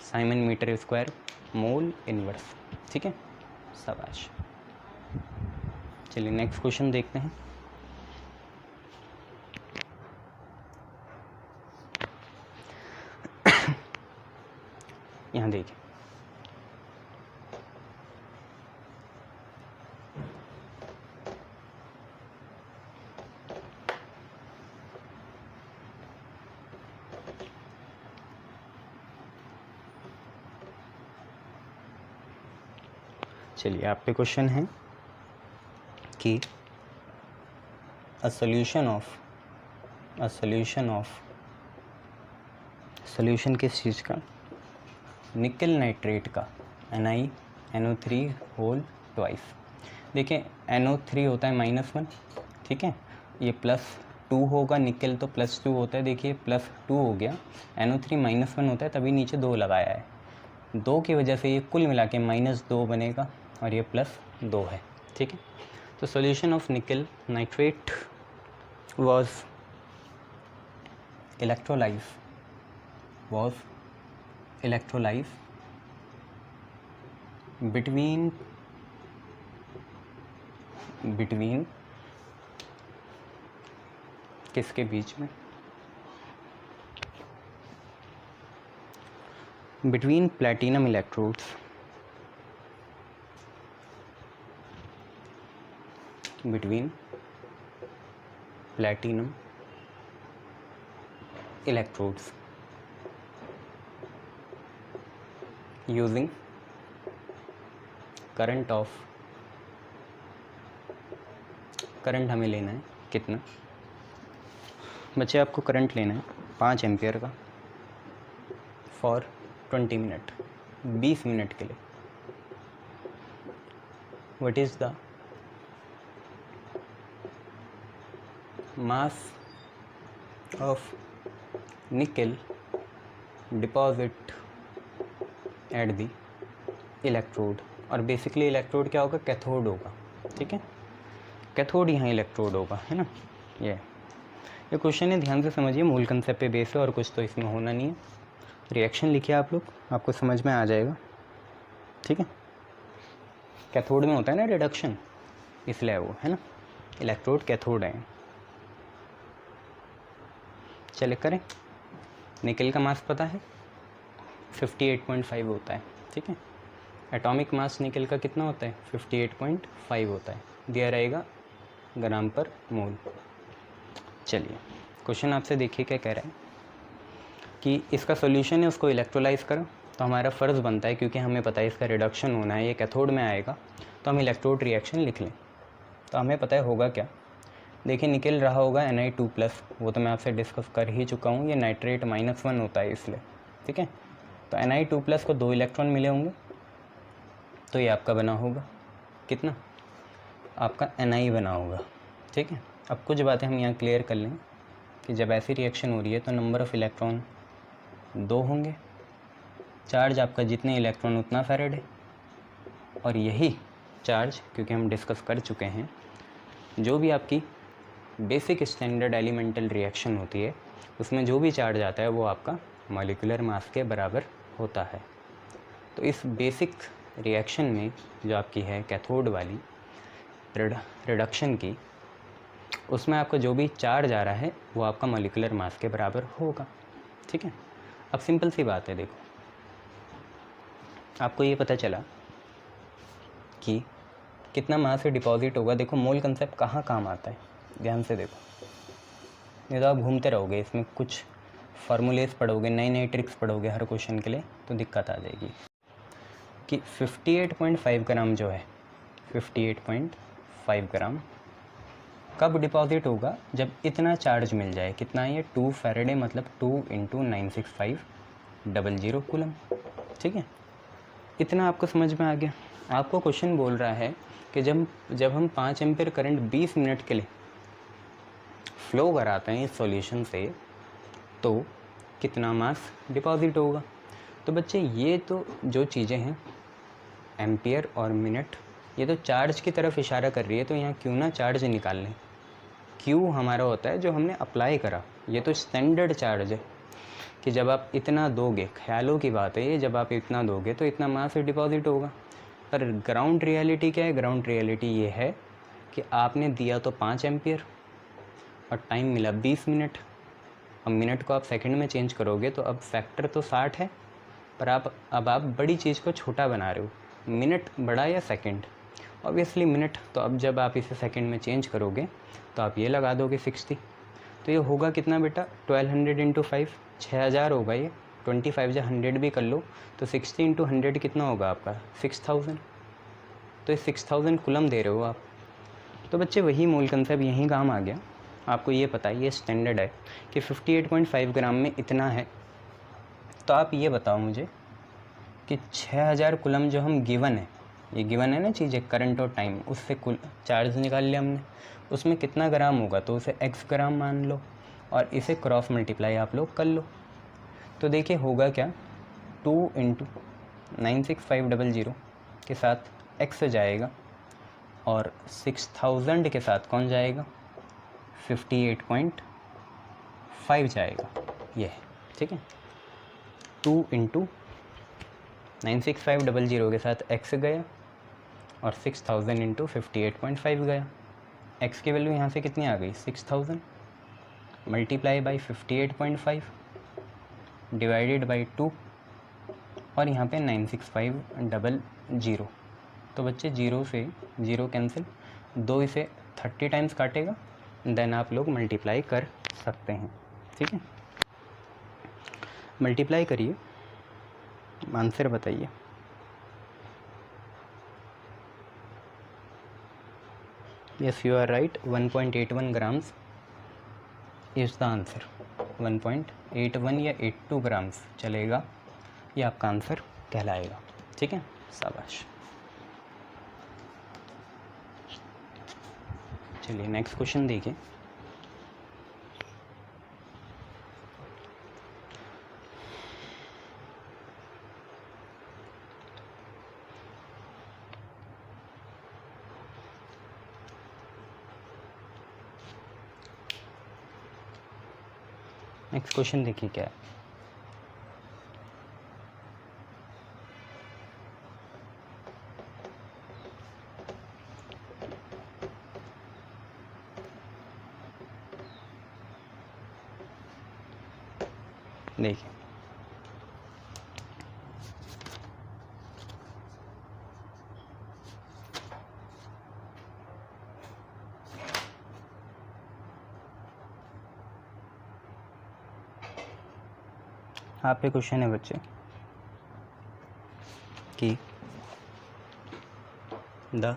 A: siemens metre square mole inverse, ठीक है। शाबाश। चलिए नेक्स्ट क्वेश्चन देखते हैं। यहाँ देखिए, चलिए आप पे क्वेश्चन है कि अ सॉल्यूशन किस चीज़ का, निकल नाइट्रेट का, NiNO3 होल ट्वाइस। देखिए NO3 होता है -1, ठीक है, ये +2 होगा, निकल तो +2 होता है, देखिए +2 हो गया, NO3 -1 होता है, तभी नीचे 2 लगाया है, 2 की वजह से ये कुल मिला के -2 बनेगा और ये +2 है, ठीक है। तो सॉल्यूशन ऑफ निकल नाइट्रेट was electrolyzed between किसके बीच में, between platinum electrodes, using current हमें लेना है कितना बच्चे, आपको करंट लेना है 5 एम्पियर का फॉर 20 मिनट, 20 मिनट के लिए। What is the mass of निकल डिपॉजिट एट द इलेक्ट्रोड, और बेसिकली इलेक्ट्रोड क्या होगा, कैथोड होगा, ठीक है, कैथोड यहाँ इलेक्ट्रोड होगा, है ना। ये क्वेश्चन है, ध्यान से समझिए, मूल कंसेप्ट पे बेस है और कुछ तो इसमें होना नहीं है। रिएक्शन लिखिए आप लोग, आपको समझ में आ जाएगा, ठीक है। कैथोड में होता है ना रिडक्शन, इसलिए वो है ना, इलेक्ट्रोड कैथोड है। चलिए करें, निकल का मास पता है 58.5 होता है, ठीक है। एटॉमिक मास निकल का कितना होता है 58.5 होता है, दिया रहेगा ग्राम पर मोल। चलिए क्वेश्चन आपसे देखिए क्या कह रहा है कि इसका सॉल्यूशन है, उसको इलेक्ट्रोलाइज करो। तो हमारा फ़र्ज़ बनता है, क्योंकि हमें पता है इसका रिडक्शन होना है, ये कैथोड में आएगा, तो हम इलेक्ट्रोड रिएक्शन लिख लें। तो हमें पता है होगा क्या, देखिए निकल रहा होगा Ni2+, वो तो मैं आपसे डिस्कस कर ही चुका हूँ, ये नाइट्रेट -1 होता है इसलिए, ठीक है। तो Ni2+ को 2 इलेक्ट्रॉन मिले होंगे, तो ये आपका बना होगा कितना, आपका Ni बना होगा, ठीक है। अब कुछ बातें हम यहाँ क्लियर कर लें कि जब ऐसी रिएक्शन हो रही है तो नंबर ऑफ़ इलेक्ट्रॉन 2 होंगे, चार्ज आपका जितने इलेक्ट्रॉन उतना फैरेड है, और यही चार्ज, क्योंकि हम डिस्कस कर चुके हैं, जो भी आपकी बेसिक स्टैंडर्ड एलिमेंटल रिएक्शन होती है उसमें जो भी चार्ज आता है वो आपका मॉलिक्यूलर मास के बराबर होता है। तो इस बेसिक रिएक्शन में जो आपकी है कैथोड वाली रिडक्शन की, उसमें आपका जो भी चार्ज आ रहा है वो आपका मॉलिक्यूलर मास के बराबर होगा, ठीक है। अब सिंपल सी बात है, देखो आपको ये पता चला कि कितना मास से डिपॉजिट होगा। देखो मोल कंसेप्ट कहाँ काम आता है, ध्यान से देखो, नहीं तो आप घूमते रहोगे, इसमें कुछ फार्मूलेस पढ़ोगे, नई नई ट्रिक्स पढ़ोगे हर क्वेश्चन के लिए, तो दिक्कत आ जाएगी। कि 58.5 ग्राम जो है, 58.5 ग्राम कब डिपॉजिट होगा? जब इतना चार्ज मिल जाए। कितना है ये? 2 फैराडे, मतलब 2 × 96500 कूलम। ठीक है, इतना आपको समझ में आ गया। आपको क्वेश्चन बोल रहा है कि जब हम 5 एम्पीयर करंट 20 मिनट के लिए फ्लो कराते हैं इस सॉल्यूशन से, तो कितना मास डिपॉजिट होगा? तो बच्चे ये तो जो चीज़ें हैं एम्पियर और मिनट, ये तो चार्ज की तरफ इशारा कर रही है, तो यहाँ क्यों ना चार्ज निकाल लें। क्यू हमारा होता है जो हमने अप्लाई करा, ये तो स्टैंडर्ड चार्ज है कि जब आप इतना दोगे, ख्यालों की बात है ये, जब आप इतना दोगे तो इतना मास डिपॉजिट होगा। पर ग्राउंड रियलिटी क्या है? ग्राउंड रियलिटी ये है कि आपने दिया तो 5 एम्पियर और टाइम मिला 20 मिनट। अब मिनट को आप सेकंड में चेंज करोगे तो अब फैक्टर तो 60 है, पर अब आप बड़ी चीज़ को छोटा बना रहे हो। मिनट बड़ा या सेकंड? Obviously minute. तो अब जब आप इसे सेकंड में चेंज करोगे तो आप ये लगा दोगे 60। तो ये होगा कितना बेटा? 1200 × 5, 6000 होगा ये। 25 या 100 भी कर लो तो 60 × 100 कितना होगा आपका? 6000। तो ये 6000 कूलम दे रहे हो आप। तो बच्चे वही मूल कंसेप्ट यहीं काम आ गया। आपको ये पता है, ये स्टैंडर्ड है कि 58.5 ग्राम में इतना है। तो आप ये बताओ मुझे कि 6000 कूलम जो हम गिवन है, ये गिवन है ना चीज़ें, करंट और टाइम, उससे चार्ज निकाल लिया हमने, उसमें कितना ग्राम होगा? तो उसे x ग्राम मान लो और इसे क्रॉस मल्टीप्लाई आप लोग कर लो। तो देखिए होगा क्या? 2 × 96500 के साथ x जाएगा और 6000 के साथ कौन जाएगा? 58.5 जाएगा। ये है, ठीक है। 2 × 96500 के साथ x गया और 6000 × 58.5 गया। x की वैल्यू यहाँ से कितनी आ गई? 6000 मल्टीप्लाई बाई 58.5 डिवाइडेड बाई 2 और यहाँ पे 96500। तो बच्चे 0 से 0 कैंसिल, 2 इसे 30 टाइम्स काटेगा, देन आप लोग मल्टीप्लाई कर सकते हैं। ठीक है, मल्टीप्लाई करिए, आंसर बताइए। Yes, you are right. 1.81 grams is the answer. 1.81 या 82 ग्राम्स चलेगा, ये आपका आंसर कहलाएगा। ठीक है, शाबाश। चलिए नेक्स्ट क्वेश्चन देखिए। नेक्स्ट क्वेश्चन देखिए क्या है। देखिए आप पे क्वेश्चन है बच्चे कि the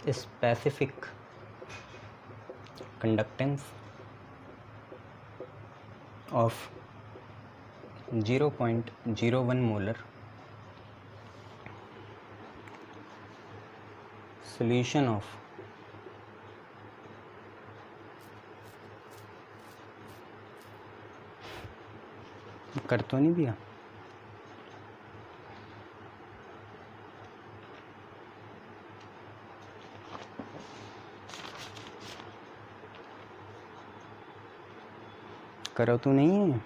A: specific conductance of 0.01 molar solution of कर तो नहीं दिया? करो तो नहीं है?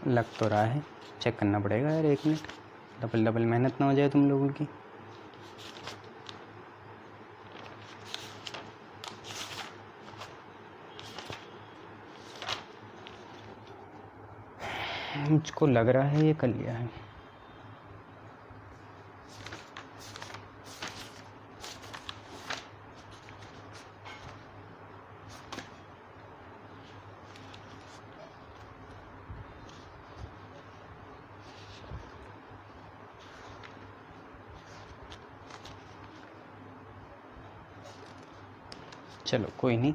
A: लग तो रहा है, चेक करना पड़ेगा यार, 1 मिनट। डबल मेहनत ना हो जाए तुम लोगों की। मुझको लग रहा है ये कर लिया है। चलो कोई नहीं,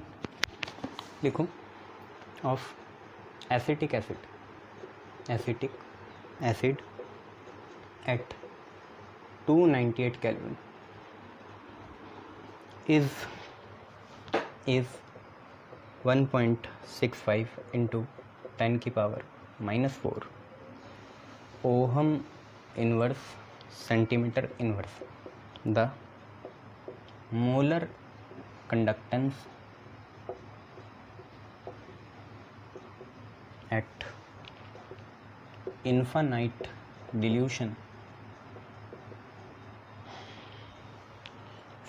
A: लिखो of acetic acid at 298 Kelvin is 1.65 into 10 की power -4 ohm inverse centimetre inverse. The molar conductance at infinite dilution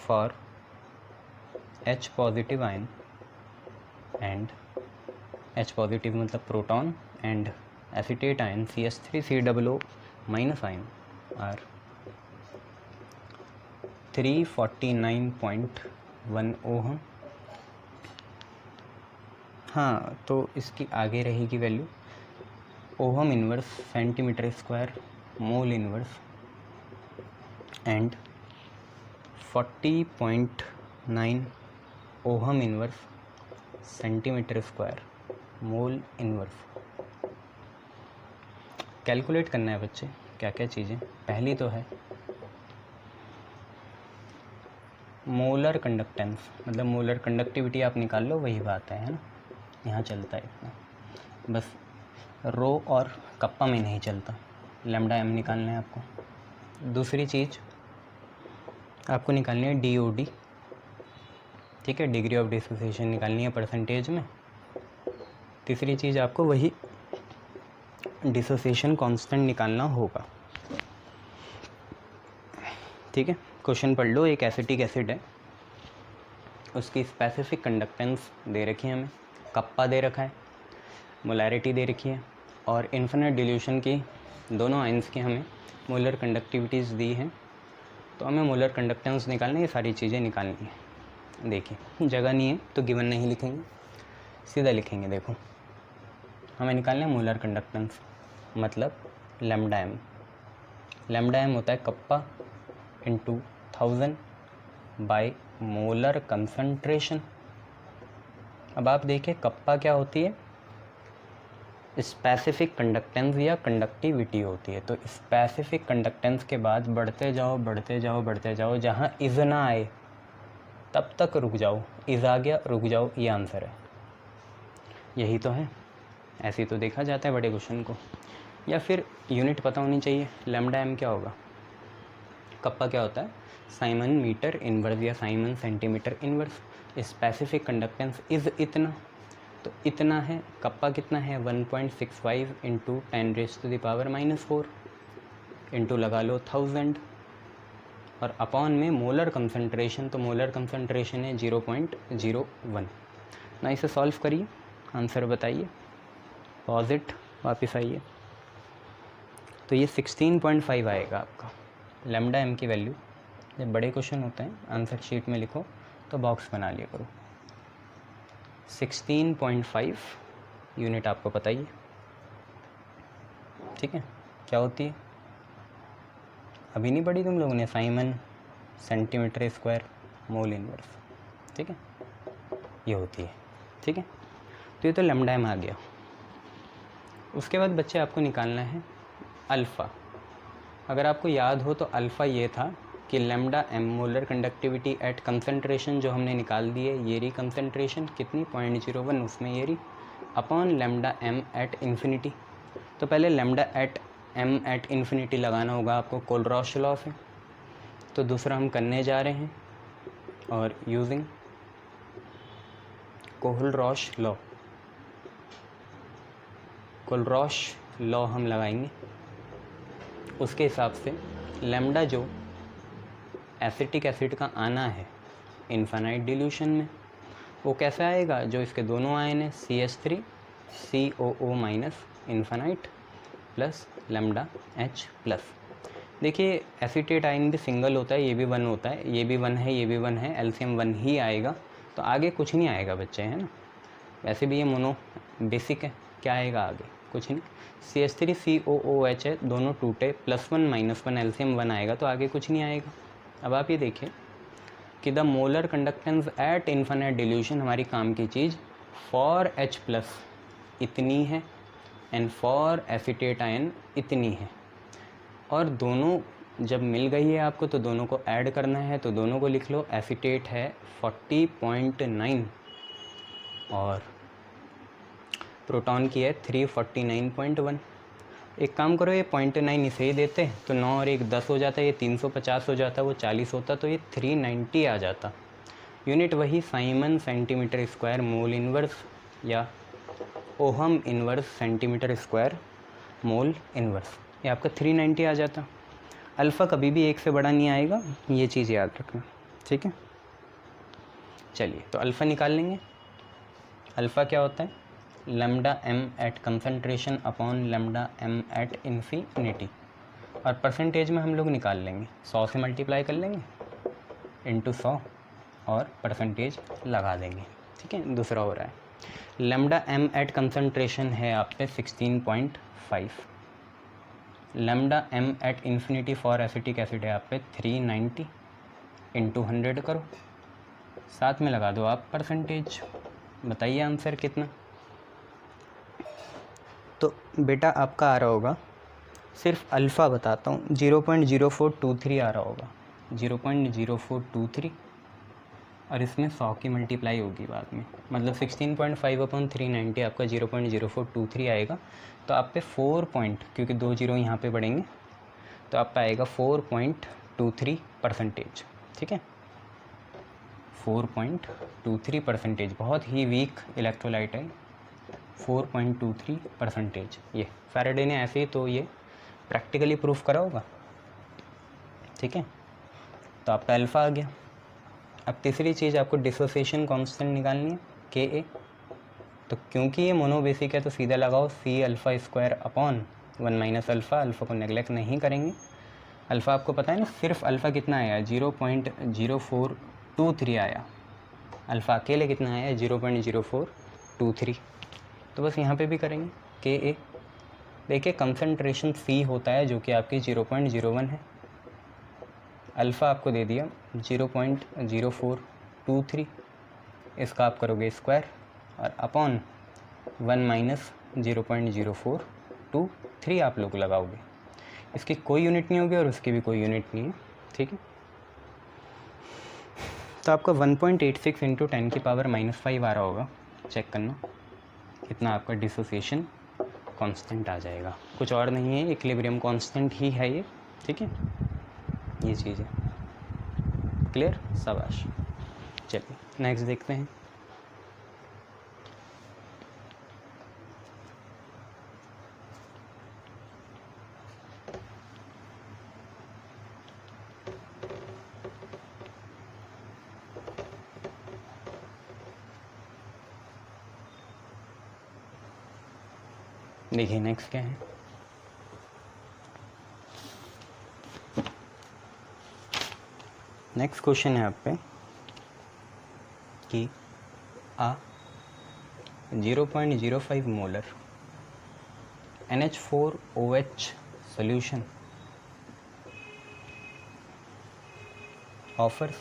A: for H positive ion and H positive मतलब proton and acetate ion CH3COO minus ion are 349.1 ohm. हाँ, तो इसकी आगे रहेगी value ohm inverse centimetre square mole inverse and 40.9 ohm inverse centimetre square mole inverse. Calculate करना है बच्चे क्या क्या चीज़ें. पहली तो है मोलर कंडक्टेंस, मतलब मोलर कंडक्टिविटी आप निकाल लो, वही बात है ना, यहाँ चलता है इतना बस. रो और कप्पा में नहीं चलता. लैम्डा एम निकालना है आपको. दूसरी चीज़ आपको निकालनी है DOD, ठीक है, डिग्री ऑफ डिसोसिएशन निकालनी है परसेंटेज में. तीसरी चीज़ आपको वही डिसोसिएशन कांस्टेंट निकालना होगा, ठीक है. क्वेश्चन पढ़ लो. एक एसिटिक एसिड है, उसकी स्पेसिफिक कंडक्टेंस दे रखी है हमें, कप्पा दे रखा है, मोलैरिटी दे रखी है और इन्फिनिट डिल्यूशन की दोनों आयंस की हमें मोलर कंडक्टिविटीज़ दी हैं. तो हमें मोलर कंडक्टेंस निकालना है, ये सारी चीज़ें निकालनी है. देखिए जगह नहीं है तो गिवन नहीं लिखेंगे, सीधा लिखेंगे. देखो हमें निकालना है मोलर कंडक्टेंस, मतलब लैम्डा एम. लैम्डा एम होता है kappa into 1000 by molar concentration. अब आप देखिए कप्पा क्या होती है, स्पेसिफिक कंडक्टेंस या कंडक्टिविटी होती है. तो स्पेसिफिक कंडक्टेंस के बाद बढ़ते जाओ बढ़ते जाओ बढ़ते जाओ, जहाँ इज़ ना आए तब तक रुक जाओ. इज़ आ गया रुक जाओ, ये आंसर है. यही तो है, ऐसे तो देखा जाता है बड़े क्वेश्चन को. या फिर यूनिट पता होनी चाहिए. लैम्डा एम क्या होगा, कप्पा क्या होता है, साइमन मीटर इनवर्स या Simon centimetre inverse. Specific conductance is इतना, तो इतना है. कप्पा कितना है 1.65 इंटू 10⁻⁻⁴ इंटू लगा लो 1000 और अपॉन में मोलर कंसंट्रेशन. तो मोलर कंसंट्रेशन है 0.01. ना इसे सॉल्व करिए, आंसर बताइए. पॉजिट वापस आइए, तो ये 16.5 आएगा आपका लैम्डा एम की वैल्यू. जब बड़े क्वेश्चन होते हैं आंसर शीट में लिखो तो बॉक्स बना लिया करो. 16.5 यूनिट आपको बताइए, ठीक है. क्या होती है, अभी नहीं पढ़ी तुम लोगों ने, Simon centimetre square mole inverse, ठीक है, ये होती है, ठीक है. तो ये तो लैम्डा एम आ गया. उसके बाद बच्चे आपको निकालना है अल्फ़ा. अगर आपको याद हो तो अल्फ़ा ये था कि lambda M molar conductivity at concentration जो हमने निकाल दी है, ये रही कंसंट्रेशन कितनी 0.01, उसमें ये रही upon lambda M at infinity. तो पहले lambda at M at infinity लगाना होगा आपको कोलरॉश लॉ से. तो दूसरा हम करने जा रहे हैं और using Kohlrausch law, Kohlrausch law हम लगाएंगे. उसके हिसाब से लैम्डा जो एसिटिक एसिड का आना है इनफाइनाइट डिल्यूशन में, वो कैसे आएगा, जो इसके दोनों आयन हैं CH3COO minus infinite plus lambda H plus. देखिए एसिटेट आयन भी सिंगल होता है, ये भी 1 होता है, ये भी 1 है, ये भी 1 है, एलसीएम 1 ही आएगा. तो आगे कुछ नहीं आएगा बच्चे, है ना. वैसे भी ये मोनो बेसिक है, क्या आएगा आगे, कुछ नहीं. CH3COOH है, दोनों टूटे, +1 -1 एलसीएम 1 आएगा, तो आगे कुछ नहीं आएगा. अब आप ये देखिए कि the molar conductance at infinite dilution, हमारी काम की चीज़, फॉर H प्लस इतनी है एंड फॉर एसीटेट आयन इतनी है, और दोनों जब मिल गई है आपको तो दोनों को ऐड करना है, तो दोनों को लिख लो। एसीटेट है 40.9 और प्रोटॉन की है 349.1। एक काम करो, ये 0.9 इसे ही देते तो 9 और 1 10 हो जाता, ये 350 हो जाता, वो 40 होता, तो ये 390 आ जाता। यूनिट वही siemens centimetre square mole inverse या ohm inverse centimetre square mole inverse, ये आपका 390 आ जाता। अल्फ़ा कभी भी 1 से बड़ा नहीं आएगा, ये चीज़ याद रखना, ठीक है। चलिए तो अल्फ़ा निकाल लेंगे। अल्फ़ा क्या होता है? Lambda M at concentration upon lambda M at infinity, और परसेंटेज में हम लोग निकाल लेंगे, 100 से मल्टीप्लाई कर लेंगे इंटू 100 और परसेंटेज लगा देंगे, ठीक है। दूसरा हो रहा है लैम्डा एम एट कंसंट्रेशन है आप पे 16.5, lambda M at infinity for acetic acid है आप पे 390 इंटू 100 करो, साथ में लगा दो आप परसेंटेज। बताइए आंसर कितना? तो बेटा आपका आ रहा होगा, सिर्फ अल्फ़ा बताता हूँ, 0.0423 आ रहा होगा, 0.0423, और इसमें 100 की मल्टीप्लाई होगी बाद में, मतलब 16.5 अपॉन 390 आपका 0.0423 आएगा। तो आप पे 4 पॉइंट, क्योंकि 2 जीरो यहाँ पे बढ़ेंगे, तो आप पे आएगा 4.23%, ठीक है। 4.23%, बहुत ही वीक इलेक्ट्रोलाइट है, 4.23%। ये फैराडे ने ऐसे ही तो ये प्रैक्टिकली प्रूफ करा होगा, ठीक है। तो आपका अल्फ़ा आ गया। अब तीसरी चीज़ आपको डिसोसिएशन कांस्टेंट निकालनी है, Ka। तो क्योंकि ये मोनोबेसिक है तो सीधा लगाओ C alpha square upon 1 minus alpha, alpha को नेगलेक्ट नहीं करेंगे। अल्फ़ा आपको पता है ना, सिर्फ अल्फ़ा कितना आया, 0.0423 आया, अल्फ़ा अकेले कितना आया, 0.0423। तो बस यहाँ पे भी करेंगे Ka। देखिए कंसंट्रेशन C होता है जो कि आपकी 0.01 है, अल्फ़ा आपको दे दिया 0.0423, इसका आप करोगे स्क्वायर और अपॉन 1 माइनस 0.0423 आप लोग लगाओगे। इसकी कोई यूनिट नहीं होगी और उसकी भी कोई यूनिट नहीं है, ठीक है। तो आपका 1.86 इंटू 10 की पावर -5 आ रहा होगा, चेक करना कितना आपका डिसोसिएशन कांस्टेंट आ जाएगा। कुछ और नहीं है, इक्विलिब्रियम कांस्टेंट ही है ये, ठीक है। ये चीज़ है, क्लियर? शाबाश। चलिए नेक्स्ट देखते हैं। देखिए नेक्स्ट क्या है, नेक्स्ट क्वेश्चन है आप पे कि आ 0.05 molar NH4OH solution offers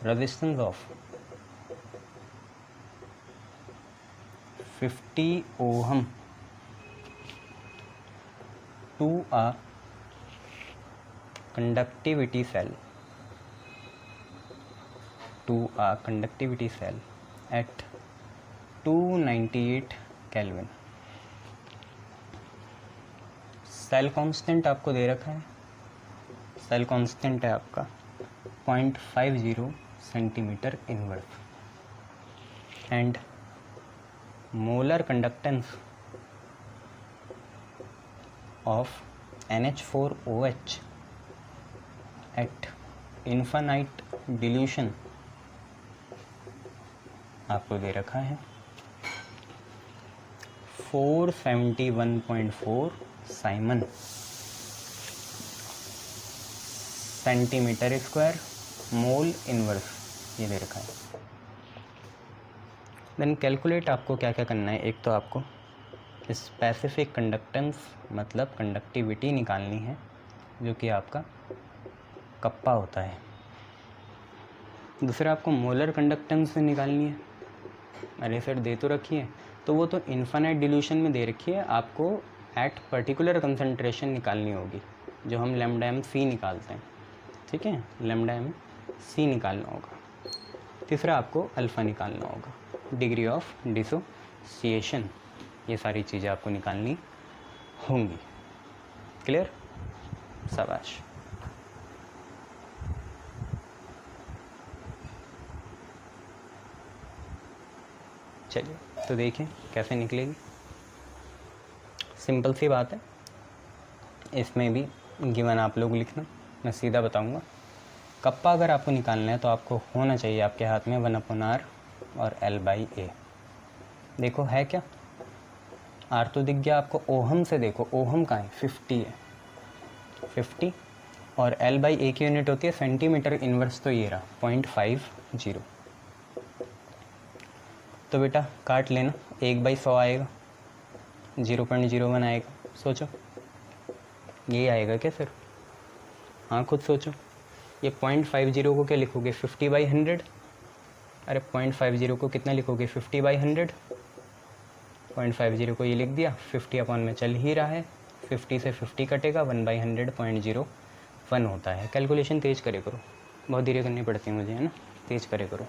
A: resistance of 50 ohm to a conductivity cell at 298 kelvin. Cell constant आपको दे रखा है, सेल कांस्टेंट है आपका 0.50 centimetre inverse, and molar conductance of NH4OH at infinite dilution आपको दे रखा है 471.4 siemens centimetre square mole inverse, ये दे रखा है। देन कैलकुलेट आपको क्या क्या करना है, एक तो आपको स्पेसिफिक कंडक्टेंस मतलब कंडक्टिविटी निकालनी है, जो कि आपका कप्पा होता है। दूसरा आपको मोलर कंडक्टेंस निकालनी है। अरे सर दे तो रखी है, तो वो तो इन्फानाइट डिल्यूशन में दे रखी है, आपको एट पर्टिकुलर कंसंट्रेशन निकालनी होगी, जो हम लैम्डा एम सी निकालते हैं। ठीक है, लैम्डा एम सी निकालना होगा। तीसरा आपको अल्फ़ा निकालना होगा, डिग्री ऑफ डिसोसिएशन, ये सारी चीज़ें आपको निकालनी होंगी। क्लियर? शाबाश। चलिए तो देखें कैसे निकलेगी। सिंपल सी बात है, इसमें भी गिवन आप लोग लिखना, मैं सीधा बताऊंगा। कप्पा अगर आपको निकालना है तो आपको होना चाहिए आपके हाथ में 1/r और L/A। देखो है क्या, आर तो दिख गया आपको, ओहम से देखो, ओहम कहाँ है, 50 है, 50, और L/A की यूनिट होती है सेंटीमीटर इनवर्स, तो ये रहा 0.50। तो बेटा काट लेना, 1/100 आएगा, 0.01 आएगा। सोचो ये आएगा क्या सर? हाँ खुद सोचो, ये 0.50 को क्या लिखोगे, 50/100। अरे 0.50 को कितना लिखोगे, 50/100। 0.50 को ये लिख दिया, 50 अपॉन में चल ही रहा है, 50 से 50 कटेगा, 1/100 0.01 होता है। कैलकुलेशन तेज करे करो, बहुत धीरे करनी पड़ती है मुझे, है ना, तेज करे करो।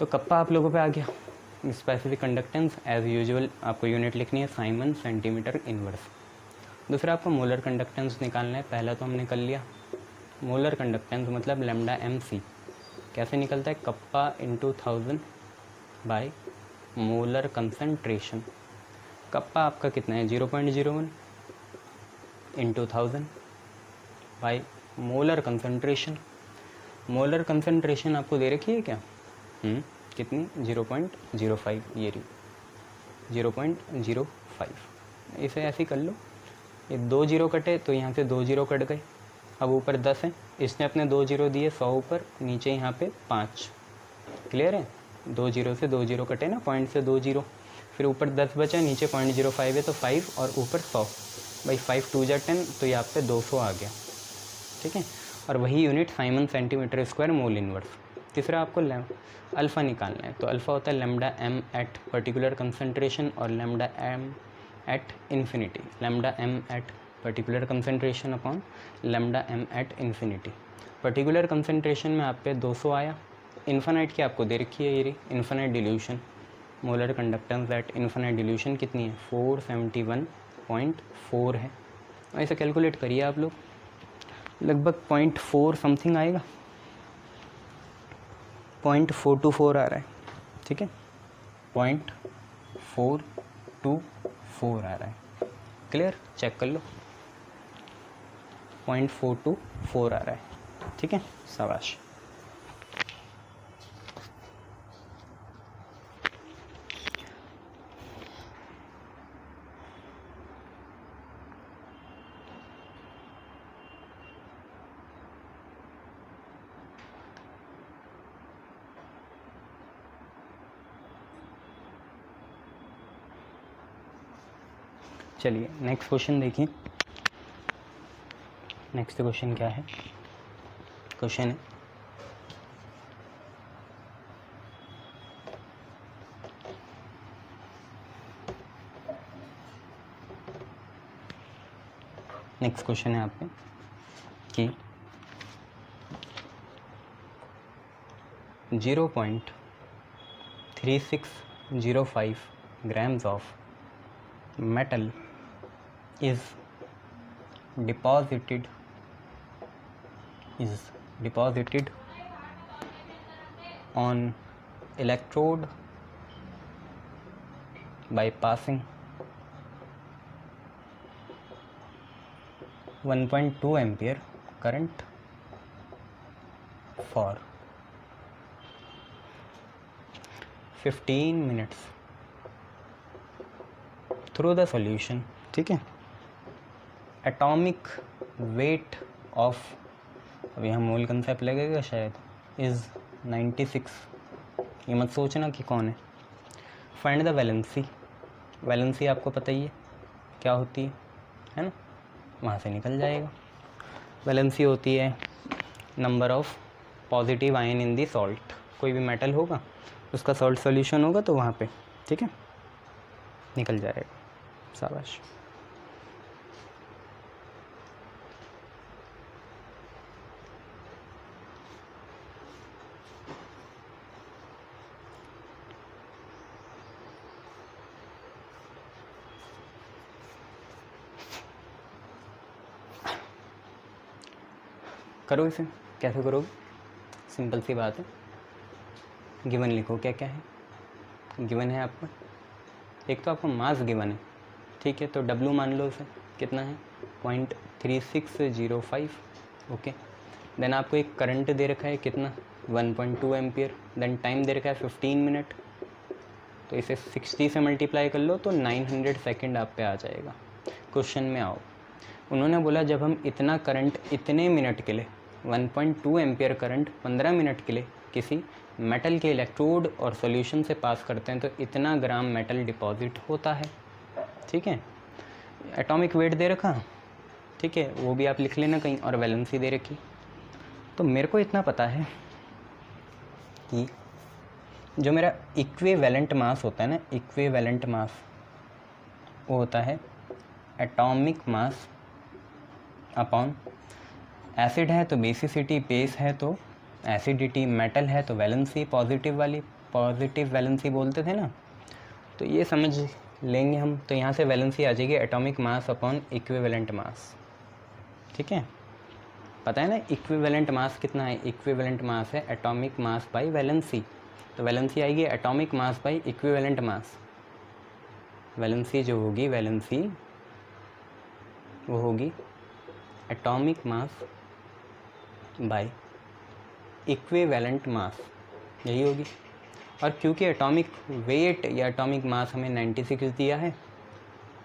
A: तो कप्पा आप लोगों पे आ गया। स्पेसिफिक कंडक्टेंस एज यूजुअल आपको यूनिट लिखनी है साइमन सेंटीमीटर इनवर्स। दूसरा आपको मोलर कंडक्टेंस निकालना है, पहला तो हमने कर लिया। मोलर कंडक्टेंस मतलब लैम्डा एम सी कैसे निकलता है, kappa into 1000 by molar concentration. Kappa आपका कितना है, 0.01 into 1000 by molar concentration. Molar concentration आपको दे रखी है क्या, कितनी, 0.05, ये रही 0.05। इसे ऐसे ही कर लो, ये 2 0 कटे तो यहाँ से 2 0 कट गए। अब ऊपर 10 है, इसने अपने 2 0 दिए 100 ऊपर, नीचे यहाँ पे 5। क्लियर है, 2 0 से 2 0 कटे ना, पॉइंट से 2 0, फिर ऊपर 10 बचा, नीचे 0.05 है तो 5 और ऊपर 100, भाई 5 2 जा 10, तो यहाँ पे 200 आ गया। ठीक है, और वही unit siemens centimetre square mole inverse. तीसरा आपको अल्फ़ा निकालना है, तो अल्फ़ा होता है lambda M at particular concentration और lambda M at infinity. Lambda M at particular concentration upon lambda M at infinity. Particular concentration में आप पे 200 आया, इन्फिनाइट की आपको दे रखी है ये infinite dilution. Molar conductance at infinite dilution कितनी है, 471.4 है। ऐसे कैलकुलेट करिए आप लोग, लगभग 0.4 समथिंग आएगा, 0.424 आ रहा है। ठीक है, 0.424 आ रहा है। क्लियर, चेक कर लो, 0.424 आ रहा है। ठीक है, शाबाश। चलिए नेक्स्ट क्वेश्चन देखिए। नेक्स्ट क्वेश्चन क्या है, क्वेश्चन है नेक्स्ट क्वेश्चन है आपके कि 0.3605 grams of metal is deposited on electrode by passing 1.2 ampere current for 15 minutes through the solution। ठीक है, एटॉमिक वेट ऑफ, अब यहाँ मोल कंसेप्ट लगेगा शायद, इज़ 96। ये मत सोचना कि कौन है। Find the valency. वैलेंसी आपको पता ही है क्या होती है ना, वहाँ से निकल जाएगा। वैलेंसी होती है number of positive ion in the salt. कोई भी मेटल होगा उसका सॉल्ट सॉल्यूशन होगा तो वहाँ पे, ठीक है, निकल जाएगा। शाबाश। करो इसे, कैसे करोगे? सिंपल सी बात है, गिवन लिखो क्या क्या है। गिवन है आपका, एक तो आपको मास गिवन है, ठीक है, तो W मान लो उसे, कितना है 0.3605, ओके। देन आपको एक करंट दे रखा है कितना 1.2 एम्पियर, देन टाइम दे रखा है 15 मिनट, तो इसे 60 से मल्टीप्लाई कर लो तो 900 सेकेंड आप पे आ जाएगा। क्वेश्चन में आओ, उन्होंने बोला जब हम इतना करंट इतने मिनट के लिए 1.2 एम्पियर करंट 15 मिनट के लिए किसी मेटल के इलेक्ट्रोड और सॉल्यूशन से पास करते हैं तो इतना ग्राम मेटल डिपॉजिट होता है, ठीक है। एटॉमिक वेट दे रखा, ठीक है, वो भी आप लिख लेना कहीं, और वैलेंसी दे रखी। तो मेरे को इतना पता है कि जो मेरा इक्विवेलेंट मास होता है ना, इक्विवेलेंट मास वो होता है एटॉमिक मास अपॉन एसिड है तो बेसिसिटी, बेस है तो एसिडिटी, मेटल है तो वैलेंसी, पॉजिटिव वाली पॉजिटिव वैलेंसी बोलते थे ना, तो ये समझ लेंगे हम। तो यहाँ से वैलेंसी आ जाएगी atomic mass upon equivalent mass, ठीक है। पता है ना इक्विवेलेंट मास कितना है? इक्विवेलेंट मास है एटॉमिक मास बाई वैलेंसी, तो वैलेंसी आएगी atomic mass by equivalent mass. Valency जो होगी, वैलेंसी वो होगी atomic mass by equivalent mass, यही होगी। और क्योंकि एटॉमिक वेट या एटॉमिक मास हमें 96 दिया है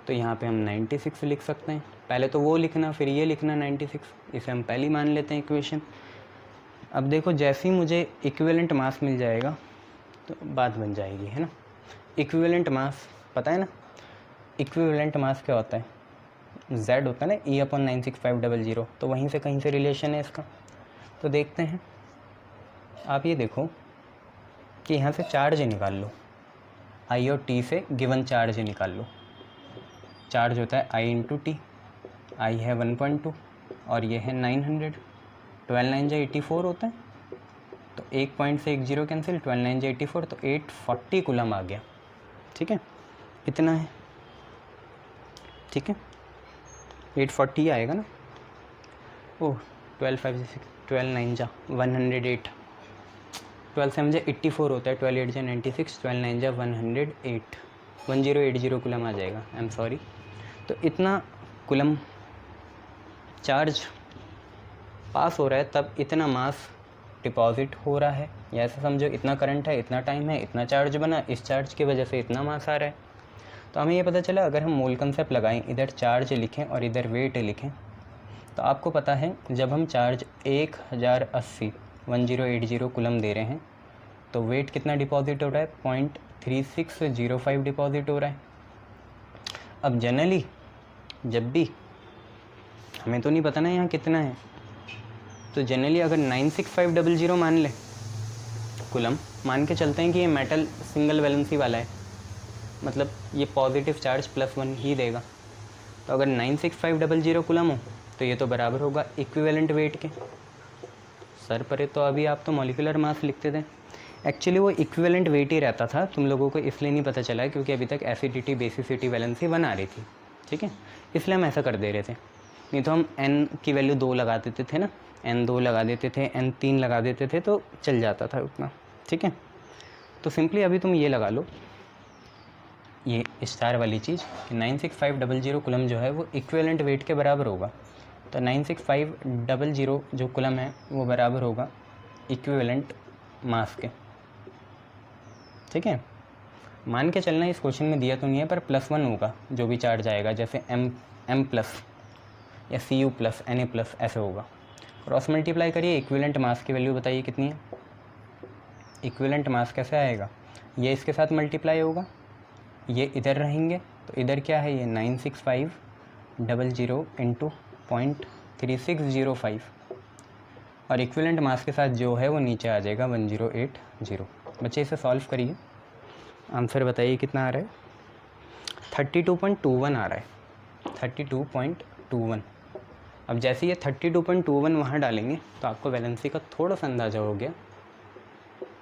A: तो यहाँ पे हम 96 लिख सकते हैं। पहले तो वो लिखना फिर ये लिखना 96, इसे हम पहले मान लेते हैं इक्वेशन। अब देखो जैसे ही मुझे इक्विवेलेंट मास मिल जाएगा तो बात बन जाएगी, है ना। इक्विवेलेंट मास पता है ना, इक्विवेलेंट मास क्या होता है? Z होता है ना E/96500, तो वहीं से कहीं से रिलेशन है इसका। तो देखते हैं, आप ये देखो कि यहाँ से चार्ज निकाल लो, I और T से गिवन चार्ज निकाल लो। चार्ज होता है I × T, I है 1.2 और ये है 900, 12 9 जा 84 होता है, तो 1 पॉइंट से 1 0 कैंसिल, 12 9 जा 84, तो 840 कूलम आ गया, ठीक है। इतना है, ठीक है, 840 आएगा ना। ओह 12 5 6 12 9 जा 108, 12 7 जा 84 होता है, 12 8 जा 96, 12 9 जा 108, 1080 कूलम आ जाएगा। I am sorry. तो इतना कूलम चार्ज पास हो रहा है तब इतना मास डिपॉजिट हो रहा है, या ऐसा समझो इतना करंट है, इतना टाइम है, इतना चार्ज बना, इस चार्ज की वजह से इतना मास आ रहा है। तो हमें ये पता चला अगर हम मोल कंसेप्ट लगाएं, इधर चार्ज लिखें और इधर वेट लिखें, तो आपको पता है जब हम चार्ज 1080 कूलम दे रहे हैं तो वेट कितना डिपॉजिट हो रहा है? 0.3605 डिपॉजिट हो रहा है। अब जनरली जब भी, हमें तो नहीं पता ना यहाँ कितना है, तो जनरली अगर 96500 मान ले कूलम, मान के चलते हैं कि ये मेटल सिंगल वैलेंसी वाला है, मतलब ये पॉजिटिव चार्ज +1 ही देगा। तो अगर 96500 कूलम हो तो ये तो बराबर होगा इक्विवेलेंट वेट के। सर परे तो अभी आप तो मॉलिक्यूलर मास लिखते थे, एक्चुअली वो इक्विवेलेंट वेट ही रहता था, तुम लोगों को इसलिए नहीं पता चला है क्योंकि अभी तक एसिडिटी बेसिसिटी वैलेंसी बना रही थी, ठीक है, इसलिए हम ऐसा कर दे रहे थे। नहीं तो हम n की वैल्यू 2 लगा देते थे ना, n 2 लगा देते थे, n 3 लगा देते थे तो चल जाता था उतना, ठीक है। तो सिंपली अभी तुम ये लगा लो, ये स्टार वाली चीज़, 96500 कूलम जो है वो इक्विवेलेंट वेट के बराबर होगा। तो 96500 जो कूलम है वो बराबर होगा इक्विवेलेंट मास के, ठीक है। मान के चलना इस क्वेश्चन में दिया तो नहीं है पर +1 होगा जो भी चार्ज आएगा, जैसे m प्लस या Cu प्लस Na प्लस ऐसे होगा। क्रॉस मल्टीप्लाई करिए, इक्विवेलेंट मास की वैल्यू बताइए कितनी है। इक्विवेलेंट मास कैसे आएगा? ये इसके साथ मल्टीप्लाई होगा, ये इधर रहेंगे, तो इधर क्या है, ये 96500 × 3605 और इक्विवेलेंट मास के साथ जो है वो नीचे आ जाएगा 1080। बच्चे इसे सॉल्व करिए, आंसर बताइए कितना आ रहा है। 32.21 आ रहा है, 32.21। अब जैसे ये 32.21 वहाँ डालेंगे तो आपको वैलेंसी का थोड़ा सा अंदाज़ा हो गया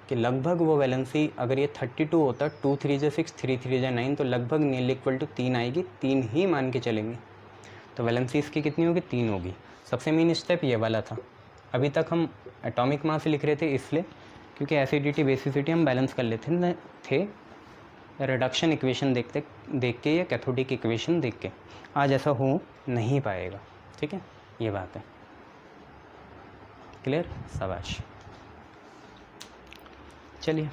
A: कि लगभग वो वैलेंसी, अगर ये 32 होता 2 3 जा 6 3 3 जा 9 तो लगभग नील इक्वल टू 3 आएगी, 3 ही मान के चलेंगे। तो वैलेंसी इसकी कितनी होगी, 3 होगी। सबसे मेन स्टेप ये वाला था। अभी तक हम एटॉमिक मास लिख रहे थे इसलिए क्योंकि एसिडिटी बेसिसिटी हम बैलेंस कर लेते थे रिडक्शन इक्वेशन देख के या कैथोडिक इक्वेशन देख के। आज ऐसा हो नहीं पाएगा, ठीक है, ये बात है। क्लियर, शाबाश। चलिए